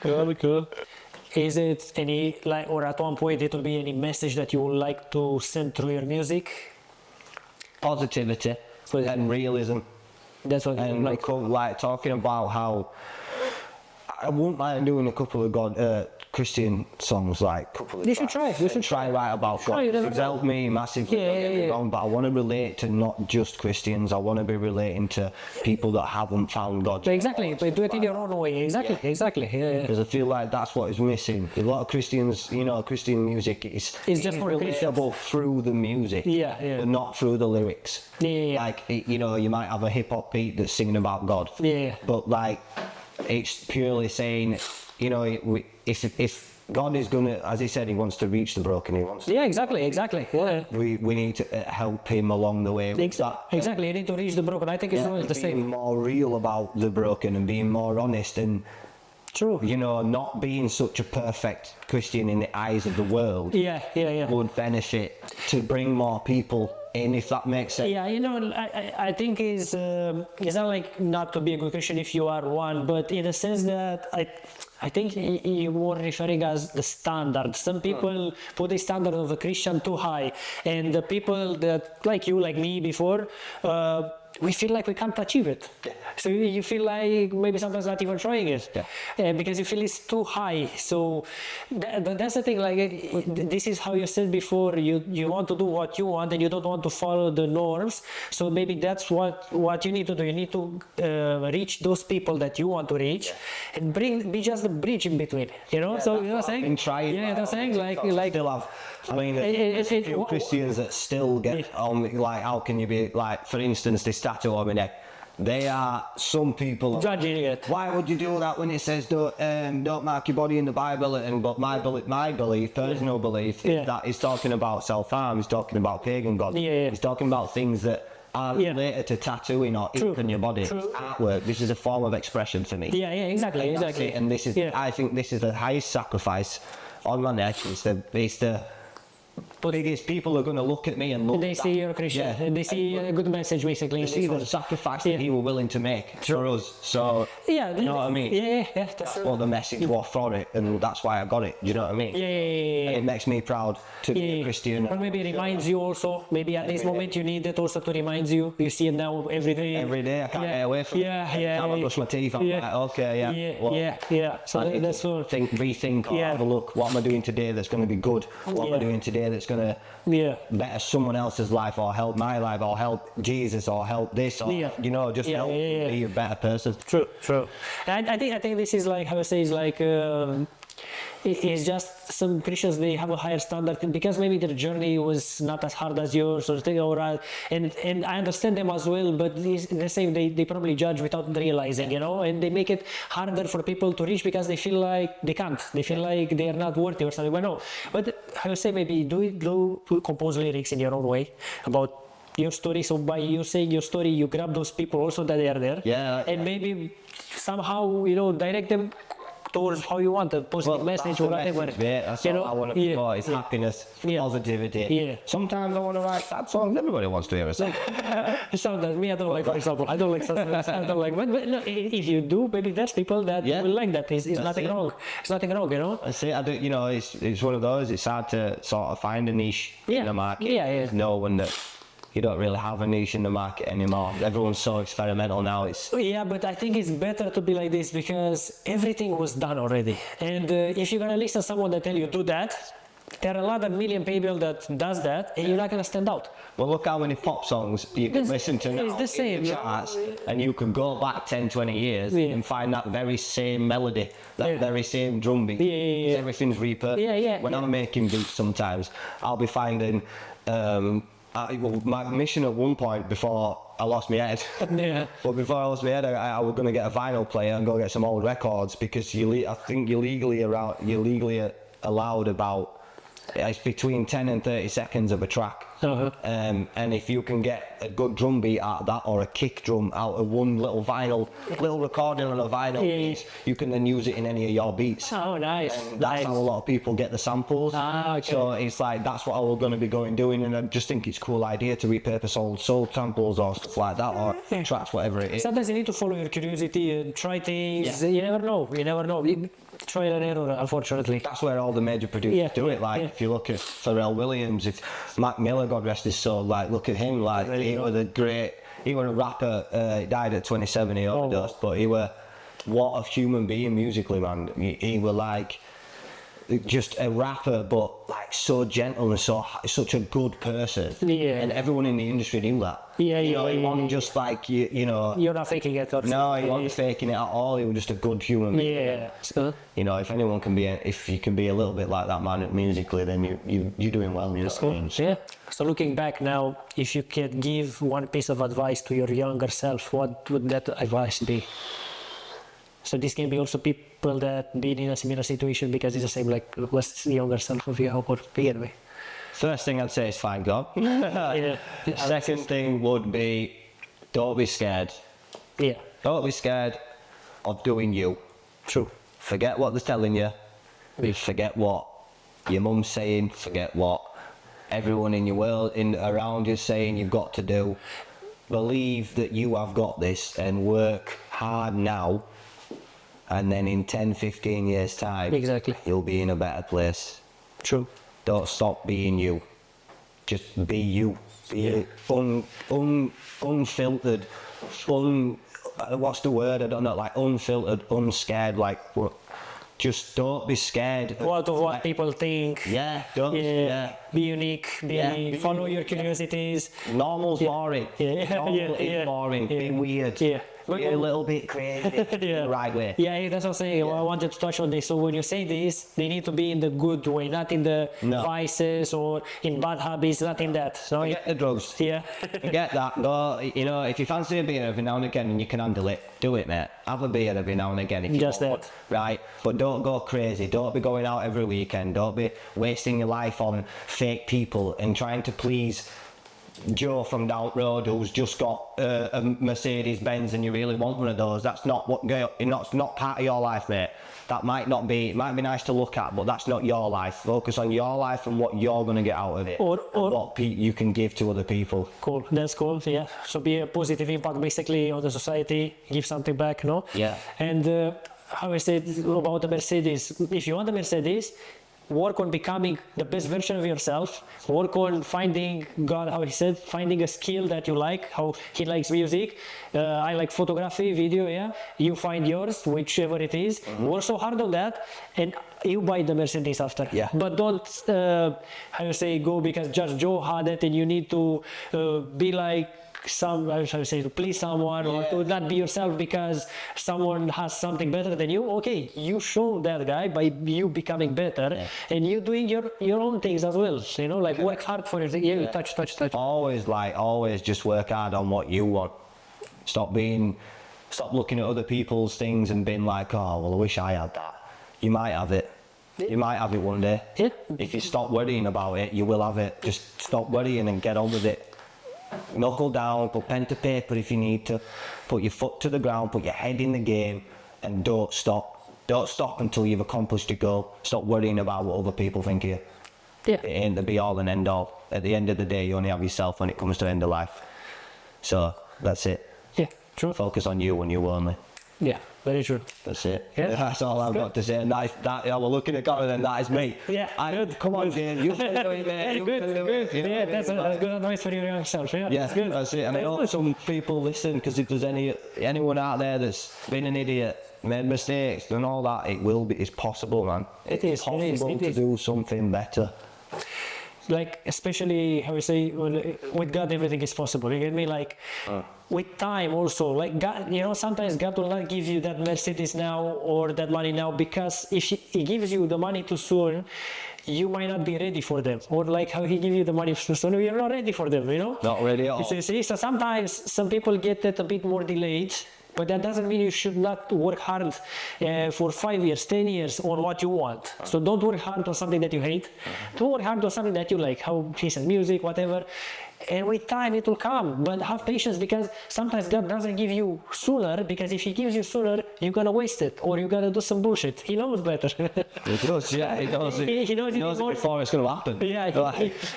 Speaker 2: Cool. Is it any, like, or at one point it will be any message that you would like to send through your music?
Speaker 1: Positivity and realism.
Speaker 2: That's what,
Speaker 1: and like talking about how I wouldn't mind doing a couple of Christian songs, like
Speaker 2: You should try
Speaker 1: write about God. It's helped me massively. But I want to relate to not just Christians. I want to be relating to people that haven't found God.
Speaker 2: Exactly, but do it in your own way. Exactly.
Speaker 1: Because I feel like that's what is missing. A lot of Christians, you know, Christian music is
Speaker 2: just more
Speaker 1: relatable through the music, but not through the lyrics. Like, you know, you might have a hip hop beat that's singing about God. But like, it's purely saying, you know, if God is gonna, as he said, he wants to reach the broken. He wants.
Speaker 2: Exactly.
Speaker 1: We need to help him along the way.
Speaker 2: Exactly. You need to reach the broken. I think it's always the same.
Speaker 1: Being more real about the broken and being more honest and.
Speaker 2: True.
Speaker 1: You know, not being such a perfect Christian in the eyes of the world. Would benefit to bring more people in, if that makes sense.
Speaker 2: You know, I think it's not like not to be a good Christian if you are one, but in the sense that I think you were referring as the standard. Some people put the standard of a Christian too high, and the people that, like you, like me before, we feel like we can't achieve it. So you feel like maybe sometimes not even trying it, because you feel it's too high. So that's the thing. Like, this is how you said before. You want to do what you want, and you don't want to follow the norms. So maybe that's what you need to do. You need to reach those people that you want to reach, and be just the bridge in between. You know. So you know what I'm saying?
Speaker 1: Been trying.
Speaker 2: Yeah, I'm saying like.
Speaker 1: Still have. I mean, there's a few Christians that still get on. Like, how can you be like, for instance, this tattoo on my neck? They are some people
Speaker 2: judging it.
Speaker 1: Why would you do that when it says don't mark your body in the Bible? But my belief, personal belief, is that he's talking about self-harm. He's talking about pagan gods. He's talking about things that are related to tattooing or ink on your body. Artwork. This is a form of expression for me.
Speaker 2: Yeah, exactly.
Speaker 1: And this is, I think, this is the highest sacrifice on my neck. It's the biggest people are going to look at me and look.
Speaker 2: They see you're a Christian.
Speaker 1: Yeah.
Speaker 2: And they see a good message, basically.
Speaker 1: They see the sacrifice that he was willing to make for us. So, you know what I mean?
Speaker 2: Yeah, that's
Speaker 1: what the message was for it, and that's why I got it. Do you know what I mean?
Speaker 2: Yeah.
Speaker 1: It makes me proud to be a Christian.
Speaker 2: Or maybe it reminds you also. Maybe at this moment you need it also to remind you. You see it now every day.
Speaker 1: Every day, I can't get away from it.
Speaker 2: Yeah.
Speaker 1: I brush my teeth. I'm like, okay,
Speaker 2: yeah. So
Speaker 1: I need
Speaker 2: that's
Speaker 1: to
Speaker 2: all.
Speaker 1: rethink, or have a look. What am I doing today that's going to be good? What am I doing today that's going to better someone else's life, or help my life, or help Jesus, or help this, or you know, just help be a better person.
Speaker 2: True. And I think this is like, how I say, is like it's just some Christians, they have a higher standard because maybe their journey was not as hard as yours, and I understand them as well, but the same, they probably judge without realizing, you know, and they make it harder for people to reach because they feel like they can't, they feel like they are not worthy or something. But no, but I would say maybe do compose lyrics in your own way about your story. So by you saying your story, you grab those people also that they are there, and maybe somehow, you know, direct them towards how you want a positive message or whatever.
Speaker 1: That's all I want to promote is happiness, positivity. Sometimes I want to write sad songs. Everybody wants to hear a song.
Speaker 2: Sometimes me, I don't like, for example, I don't like songs. I don't like, but no, if you do, maybe there's people that will like that. It's nothing wrong. It's nothing wrong, you know.
Speaker 1: I say, I do. You know, it's one of those. It's hard to sort of find a niche in the market.
Speaker 2: There's
Speaker 1: no one that. You don't really have a niche in the market anymore. Everyone's so experimental now.
Speaker 2: But I think it's better to be like this because everything was done already. And if you're gonna listen to someone that tell you do that, there are a lot of million people that does that, and you're not gonna stand out.
Speaker 1: Well, look how many pop songs you can listen to now.
Speaker 2: It's the same.
Speaker 1: In the charts, and you can go back 10, 20 years and find that very same melody, that very same drum beat. Everything's repurposed. When I'm making beats, sometimes I'll be finding. My mission at one point before I lost my head, but before I lost my head, I was going to get a vinyl player and go get some old records because I think you're legally allowed about it's between 10 and 30 seconds of a track. And if you can get a good drum beat out of that or a kick drum out of one little recording on a vinyl piece, you can then use it in any of your beats.
Speaker 2: Oh, nice.
Speaker 1: And that's how a lot of people get the samples. So it's like that's what I was going to be doing, and I just think it's a cool idea to repurpose old soul samples or stuff like that, or tracks, whatever it is.
Speaker 2: Sometimes you need to follow your curiosity and try things. You never know. Trial and error, unfortunately.
Speaker 1: That's where all the major producers do it. Like if you look at Pharrell Williams, if Mac Miller, God rest his soul, like look at him, like he was a rapper. He died at 27, he overdosed, but he was what a human being musically, man. He was like just a rapper, but like so gentle and such a good person. And everyone in the industry knew that. He wasn't just like you know.
Speaker 2: You're not faking it.
Speaker 1: No, he wasn't faking it at all. He was just a good human being. You know, if anyone can be, if you can be a little bit like that man musically, then you're doing well.
Speaker 2: So looking back now, if you could give one piece of advice to your younger self, what would that advice be? So this can be also people that been in a similar situation because it's the same, like what's the younger self of you, how could begin with?
Speaker 1: First thing I'd say is find God. Second thing would be don't be scared. Don't be scared of doing you.
Speaker 2: True.
Speaker 1: Forget what they're telling you. Forget what your mum's saying. Forget what everyone in your world, around you saying you've got to do. Believe that you have got this and work hard now. And then in 10, 15 years' time, you'll be in a better place.
Speaker 2: True.
Speaker 1: Don't stop being you. Just be you. Be unfiltered. What's the word? I don't know. Like unfiltered, unscared. Like just don't be scared.
Speaker 2: What of what people think. Be unique. Follow your curiosities.
Speaker 1: Normal's boring. Normal is boring. Be weird. Be a little bit creative,
Speaker 2: Yeah.
Speaker 1: right way.
Speaker 2: Yeah, that's what I'm saying. I wanted to touch on this. So when you say this, they need to be in the good way, not in the
Speaker 1: No.
Speaker 2: vices or in bad habits, not in that. So
Speaker 1: Get the drugs.
Speaker 2: yeah.
Speaker 1: Get that. Go, you know, if you fancy a beer every now and again and you can handle it, do it, mate. Have a beer every now and again if you
Speaker 2: Just
Speaker 1: want.
Speaker 2: that.
Speaker 1: Right? But don't go crazy. Don't be going out every weekend. Don't be wasting your life on fake people and trying to please Joe from down the road who's just got a Mercedes Benz and you really want one of those. That's not what not part of your life, mate. That might be nice to look at, but that's not your life. Focus on your life and what you're going to get out of it,
Speaker 2: Or-
Speaker 1: and what you can give to other people.
Speaker 2: Cool, that's cool. Yeah, so be a positive impact basically on the society, give something back, no?
Speaker 1: Yeah.
Speaker 2: And how I said about the Mercedes, if you want a Mercedes, work on becoming the best version of yourself. Work on finding God, how he said, finding a skill that you like. How he likes music, I like photography, video. Yeah, you find yours, whichever it is. Work so hard on that, and you buy the Mercedes after.
Speaker 1: Yeah.
Speaker 2: But don't, how you say, go because just Joe had it, and you need to be like to please someone or to not be yourself because someone has something better than you. Okay, you show that guy by you becoming better and you doing your own things as well. You know, like work hard for yourself. Yeah, touch.
Speaker 1: Always just work hard on what you want. Stop looking at other people's things and being like, oh, well, I wish I had that. You might have it. You might have it one day.
Speaker 2: Yeah.
Speaker 1: If you stop worrying about it, you will have it. Just stop worrying and get on with it. Knuckle down, put pen to paper if you need to. Put your foot to the ground, put your head in the game, and don't stop. Don't stop until you've accomplished your goal. Stop worrying about what other people think of you.
Speaker 2: Yeah.
Speaker 1: It ain't the be all and end all. At the end of the day, you only have yourself when it comes to end of life. So that's it.
Speaker 2: Yeah. True.
Speaker 1: Focus on you and you only.
Speaker 2: Yeah. Very true.
Speaker 1: That's it.
Speaker 2: Yeah.
Speaker 1: That's all I've got to say. And we're looking at Gavin and that is me.
Speaker 2: Yeah. Good.
Speaker 1: Come on, Jane. You can do it, mate. You
Speaker 2: Good.
Speaker 1: can do it. You know
Speaker 2: Yeah,
Speaker 1: what I
Speaker 2: that's
Speaker 1: mean?
Speaker 2: a good advice for your young self. Yeah.
Speaker 1: Yeah,
Speaker 2: That's good.
Speaker 1: that's it. And I hope some people listen, because if there's anyone out there that's been an idiot, made mistakes and all that, it's possible, man.
Speaker 2: It is.
Speaker 1: Possible to do something better.
Speaker 2: Like, especially how we say, with God everything is possible. You get me? Like with time also, like God, you know, sometimes God will not give you that Mercedes now or that money now, because if he gives you the money too soon, you might not be ready for them. Or like how he give you the money too soon, you're not ready for them, you know?
Speaker 1: Not ready at all.
Speaker 2: So sometimes some people get that a bit more delayed, but that doesn't mean you should not work hard for 5 years, 10 years on what you want. So don't work hard on something that you hate. Don't work hard on something that you like, how he says, music, whatever. And with time it will come, but have patience, because sometimes God doesn't give you sooner, because if he gives you sooner, you're gonna waste it, or you're gonna do some bullshit. He knows better.
Speaker 1: He does, yeah, he knows it.
Speaker 2: He knows
Speaker 1: it before it's going to happen.
Speaker 2: Yeah,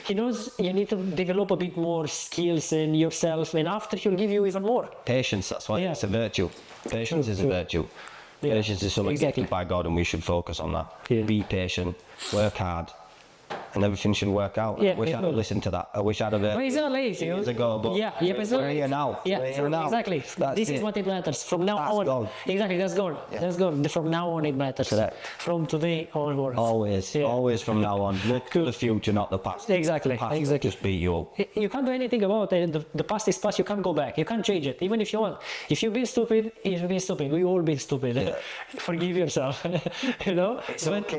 Speaker 2: he knows you need to develop a bit more skills in yourself, and after he'll give you even more.
Speaker 1: Patience, that's why it's a virtue. Patience is a virtue.
Speaker 2: Yeah.
Speaker 1: Patience is something
Speaker 2: Exactly.
Speaker 1: gifted by God, and we should focus on that.
Speaker 2: Yeah.
Speaker 1: Be patient, work hard, and everything should work out.
Speaker 2: Yeah,
Speaker 1: I wish I'd have listened to that. I wish I'd have
Speaker 2: But it's not late, you know.
Speaker 1: years ago, but
Speaker 2: yeah, but it's not
Speaker 1: we're here now.
Speaker 2: Yeah,
Speaker 1: We're here now.
Speaker 2: exactly.
Speaker 1: That's
Speaker 2: This is
Speaker 1: it.
Speaker 2: what it matters. From now
Speaker 1: That's
Speaker 2: on,
Speaker 1: gone.
Speaker 2: exactly, that's gone.
Speaker 1: Yeah.
Speaker 2: That's gone. From now on, it matters.
Speaker 1: Correct.
Speaker 2: From today onwards.
Speaker 1: Always,
Speaker 2: Yeah.
Speaker 1: always from now on. Look to
Speaker 2: Cool.
Speaker 1: the future, not the past.
Speaker 2: Exactly,
Speaker 1: The past will
Speaker 2: exactly.
Speaker 1: just beat you up.
Speaker 2: You can't do anything about it. The past is past. You can't go back. You can't change it, even if you want. If you've been stupid, you've been stupid. We all been stupid. Forgive yourself. You know.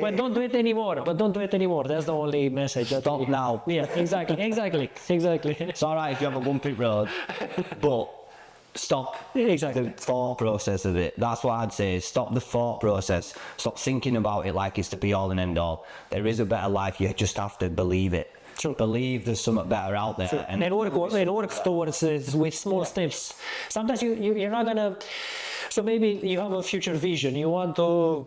Speaker 2: But don't do it anymore. That's the only message.
Speaker 1: Stop now.
Speaker 2: Yeah, exactly.
Speaker 1: It's all right if you have a bumpy road, but stop
Speaker 2: Exactly.
Speaker 1: the thought process of it. That's what I'd say. Is stop the thought process. Stop thinking about it like it's the be all and end all. There is a better life. You just have to believe it.
Speaker 2: True.
Speaker 1: Believe there's something better out there.
Speaker 2: And work towards it with small steps. Sometimes you're not gonna. So maybe you have a future vision. You want to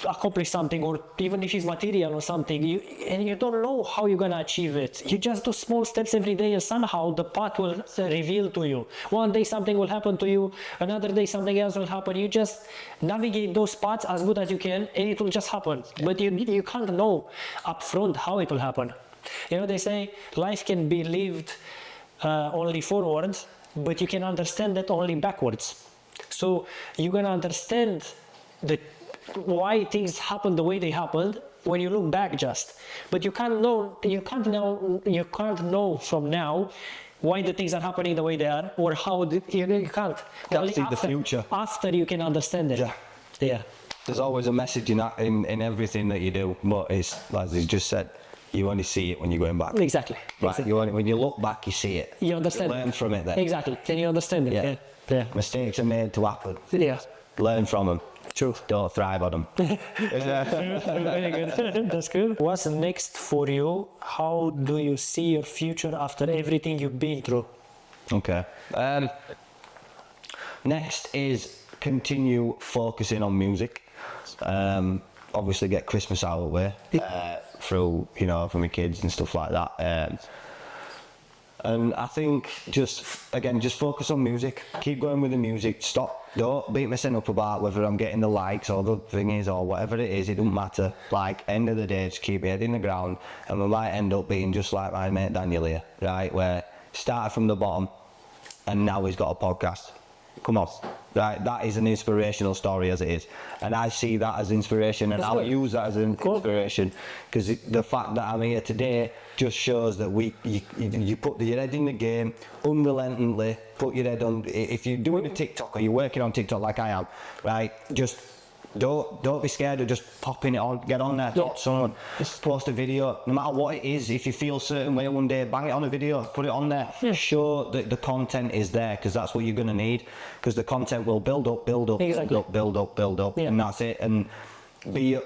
Speaker 2: accomplish something, or even if it's material or something, and you don't know how you're gonna achieve it. You just do small steps every day, and somehow the path will reveal to you. One day something will happen to you, another day something else will happen. You just navigate those paths as good as you can, and it will just happen. But you can't know upfront how it will happen. You know, they say life can be lived only forwards, but you can understand that only backwards. So you're gonna understand why things happen the way they happened when you look back just. But you can't know from now why the things are happening the way they are, or how you can't.
Speaker 1: Can't see the future.
Speaker 2: After you can understand it.
Speaker 1: Yeah.
Speaker 2: Yeah.
Speaker 1: There's always a message in everything that you do, but it's, as you just said, you only see it when you're going back.
Speaker 2: Exactly.
Speaker 1: Right.
Speaker 2: Exactly.
Speaker 1: When you look back, you see it.
Speaker 2: You understand.
Speaker 1: You learn from it then.
Speaker 2: Exactly. Then you understand it.
Speaker 1: Yeah.
Speaker 2: Yeah.
Speaker 1: Mistakes are made to happen.
Speaker 2: Yeah.
Speaker 1: Learn from them.
Speaker 2: True.
Speaker 1: Don't thrive on them.
Speaker 2: Very good. That's good. What's next for you? How do you see your future after everything you've been through?
Speaker 1: Okay. Next is continue focusing on music. Obviously get Christmas out of the way through, for my kids and stuff like that. And I think just focus on music. Keep going with the music. Don't beat myself up about whether I'm getting the likes or the thingies or whatever it is. It doesn't matter. Like, end of the day, just keep your head in the ground, and we might end up being just like my mate Daniel here, right? Where started from the bottom, and now he's got a podcast. Come on, right? That is an inspirational story as it is, and I see that as inspiration, and I'll use that as an inspiration, because the fact that I'm here today just shows that you put your head in the game unrelentingly. Put your head on. If you're doing a TikTok or you're working on TikTok like I am, right? Just don't be scared of just popping it on. Get on there, talk to someone, post a video, no matter what it is. If you feel a certain way one day, bang it on a video, put it on there. Yeah. Show that the content is there, because that's what you're gonna need. Because the content will build up,
Speaker 2: exactly.
Speaker 1: build up,
Speaker 2: yeah.
Speaker 1: and that's it. And be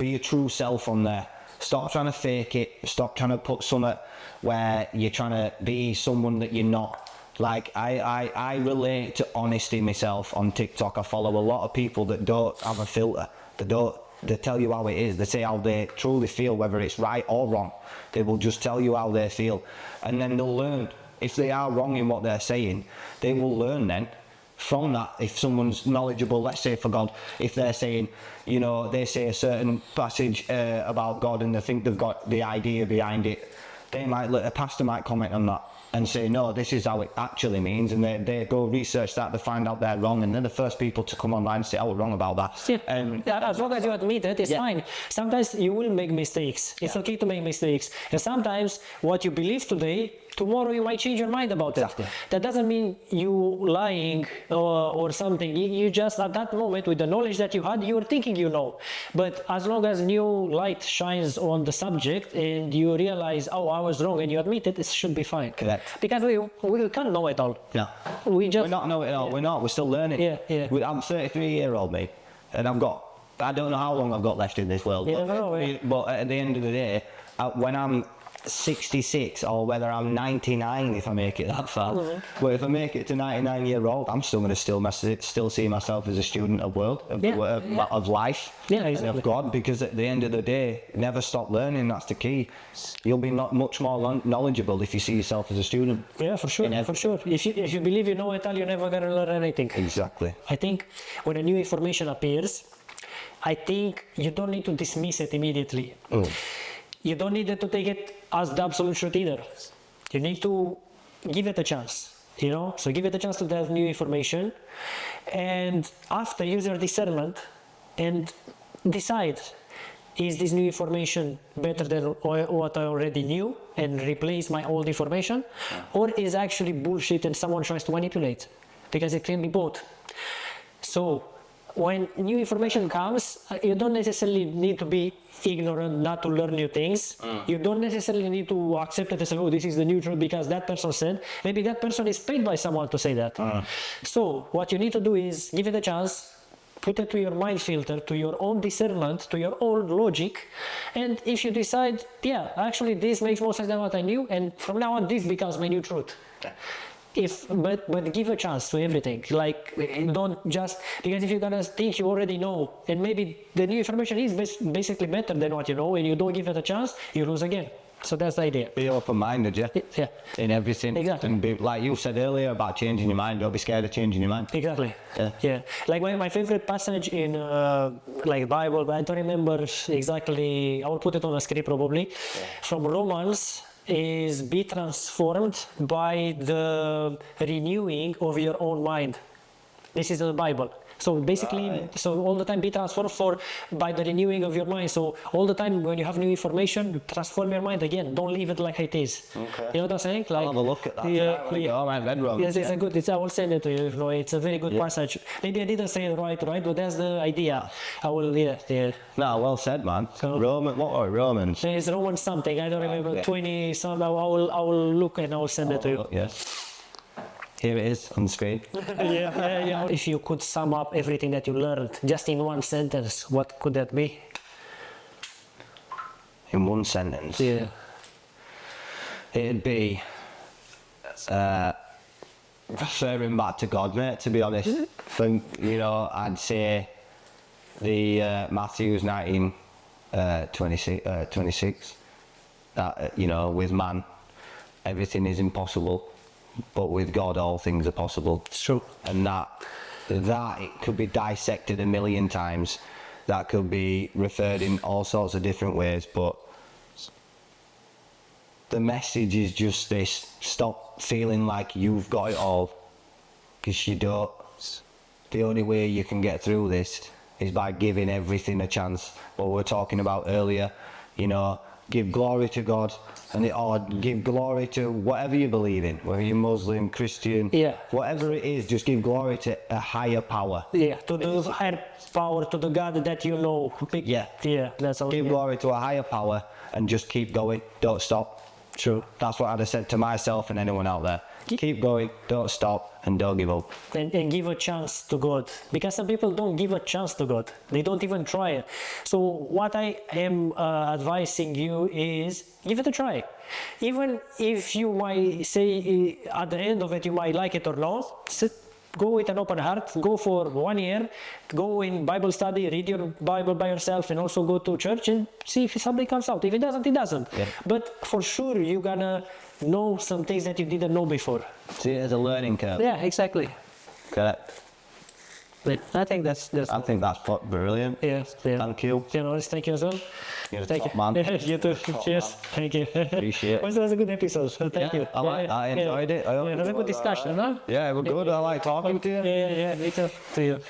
Speaker 1: your true self on there. Stop trying to fake it. Stop trying to put something where you're trying to be someone that you're not. Like, I relate to honesty myself on TikTok. I follow a lot of people that don't have a filter. They tell you how it is. They say how they truly feel, whether it's right or wrong. They will just tell you how they feel. And then they'll learn. If they are wrong in what they're saying, they will learn then from that. If someone's knowledgeable, let's say for God, if they're saying, they say a certain passage about God and they think they've got the idea behind it, a pastor might comment on that and say, no, this is how it actually means, and they go research that, they find out they're wrong, and they're the first people to come online and say, we're wrong about that.
Speaker 2: Yeah, as long as you admit it, it's fine. Sometimes you will make mistakes. It's okay to make mistakes. And sometimes what you believe today, tomorrow you might change your mind about it.
Speaker 1: Exactly.
Speaker 2: That doesn't mean you lying or something. You just, at that moment, with the knowledge that you had, you were thinking you know. But as long as new light shines on the subject and you realize, I was wrong, and you admit it, it should be fine.
Speaker 1: Correct.
Speaker 2: Because we can't know it all.
Speaker 1: No.
Speaker 2: We
Speaker 1: not know it all.
Speaker 2: Yeah.
Speaker 1: We're not. We're still learning.
Speaker 2: Yeah.
Speaker 1: I'm 33-year-old, mate, and I don't know how long I've got left in this world. But at the end of the day, when I'm 66, or whether I'm 99 if I make it that far. Mm-hmm. But if I make it to 99-year-old, I'm still going to still see myself as a student of of life,
Speaker 2: exactly.
Speaker 1: and of God, because at the end of the day, never stop learning. That's the key. You'll be not much more knowledgeable if you see yourself as a student.
Speaker 2: Yeah, for sure. If you believe you know it all, you're never going to learn anything.
Speaker 1: Exactly.
Speaker 2: I think when a new information appears, I think you don't need to dismiss it immediately. You don't need to take it as the absolute truth either. You need to give it a chance, So give it a chance to have new information, and after use your discernment and decide, is this new information better than what I already knew and replace my old information, or is actually bullshit and someone tries to manipulate? Because it can be both. So when new information comes, you don't necessarily need to be ignorant not to learn new things. You don't necessarily need to accept it and say, this is the new truth because that person said. Maybe that person is paid by someone to say that. So what you need to do is give it a chance, put it to your mind filter, to your own discernment, to your own logic, and if you decide, actually this makes more sense than what I knew, and from now on this becomes my new truth. But give a chance to everything. Like, don't just, because if you're gonna think you already know, and maybe the new information is basically better than what you know, and you don't give it a chance, you lose again. So that's the idea.
Speaker 1: Be open-minded,
Speaker 2: yeah.
Speaker 1: In everything.
Speaker 2: Exactly.
Speaker 1: And be, like you said earlier about changing your mind, don't be scared of changing your mind.
Speaker 2: Exactly.
Speaker 1: Yeah.
Speaker 2: Like my favorite passage in Bible, but I don't remember exactly, I will put it on a screen probably, from Romans, is be transformed by the renewing of your own mind. This is the Bible. So basically, so all the time be transformed by the renewing of your mind. So all the time when you have new information, transform your mind again. Don't leave it like it is.
Speaker 1: Okay.
Speaker 2: You know what I'm saying? Like,
Speaker 1: I'll have a look at that.
Speaker 2: Yeah,
Speaker 1: Oh, man, read wrong.
Speaker 2: yes, it's a good. I will send it to you. It's a very good passage. Maybe I didn't say it right, but that's the idea. I will, yeah.
Speaker 1: No, well said, man.
Speaker 2: So-
Speaker 1: What are Romans?
Speaker 2: It's Romans something. I don't remember.
Speaker 1: yeah.
Speaker 2: 20 some. I will look and I will send it to you.
Speaker 1: Yes. Here it is on the screen.
Speaker 2: Yeah. If you could sum up everything that you learned just in one sentence, what could that be?
Speaker 1: In one sentence.
Speaker 2: Yeah.
Speaker 1: It'd be referring back to God, mate, to be honest. Think, I'd say the Matthews 19, 26, that, with man, everything is impossible, but with God, all things are possible.
Speaker 2: It's true.
Speaker 1: And that it could be dissected a million times. That could be referred in all sorts of different ways, but the message is just this: stop feeling like you've got it all, because you don't. The only way you can get through this is by giving everything a chance. What we were talking about earlier, give glory to God, or give glory to whatever you believe in, whether you're Muslim, Christian,
Speaker 2: Yeah.
Speaker 1: whatever it is, just give glory to a higher power.
Speaker 2: Yeah, to the higher power, to the God that you know.
Speaker 1: Yeah.
Speaker 2: Yeah, that's all.
Speaker 1: Give
Speaker 2: Yeah.
Speaker 1: glory to a higher power and just keep going, don't stop.
Speaker 2: True.
Speaker 1: That's what I'd have said to myself and anyone out there. Keep going, don't stop, and don't give up.
Speaker 2: And give a chance to God, because some people don't give a chance to God. They don't even try it. So what I am advising you is give it a try. Even if you might say at the end of it you might like it or not, go with an open heart, go for 1 year, go in Bible study, read your Bible by yourself, and also go to church and see if something comes out. If it doesn't, it doesn't.
Speaker 1: Yeah.
Speaker 2: But for sure you're gonna know some things that you didn't know before.
Speaker 1: See it as a learning curve.
Speaker 2: Yeah, exactly.
Speaker 1: Correct.
Speaker 2: But I think that's
Speaker 1: I think that's brilliant.
Speaker 2: yeah.
Speaker 1: Thank you.
Speaker 2: Thank you as well.
Speaker 1: You're a
Speaker 2: Thank
Speaker 1: top
Speaker 2: you.
Speaker 1: man.
Speaker 2: You too. Cheers. Thank you.
Speaker 1: Appreciate it.
Speaker 2: It was a good episode. So thank you.
Speaker 1: I enjoyed it. I hope
Speaker 2: Yeah, it was a good discussion, huh?
Speaker 1: Yeah, it was good. I like talking to you.
Speaker 2: Yeah, me too. To you.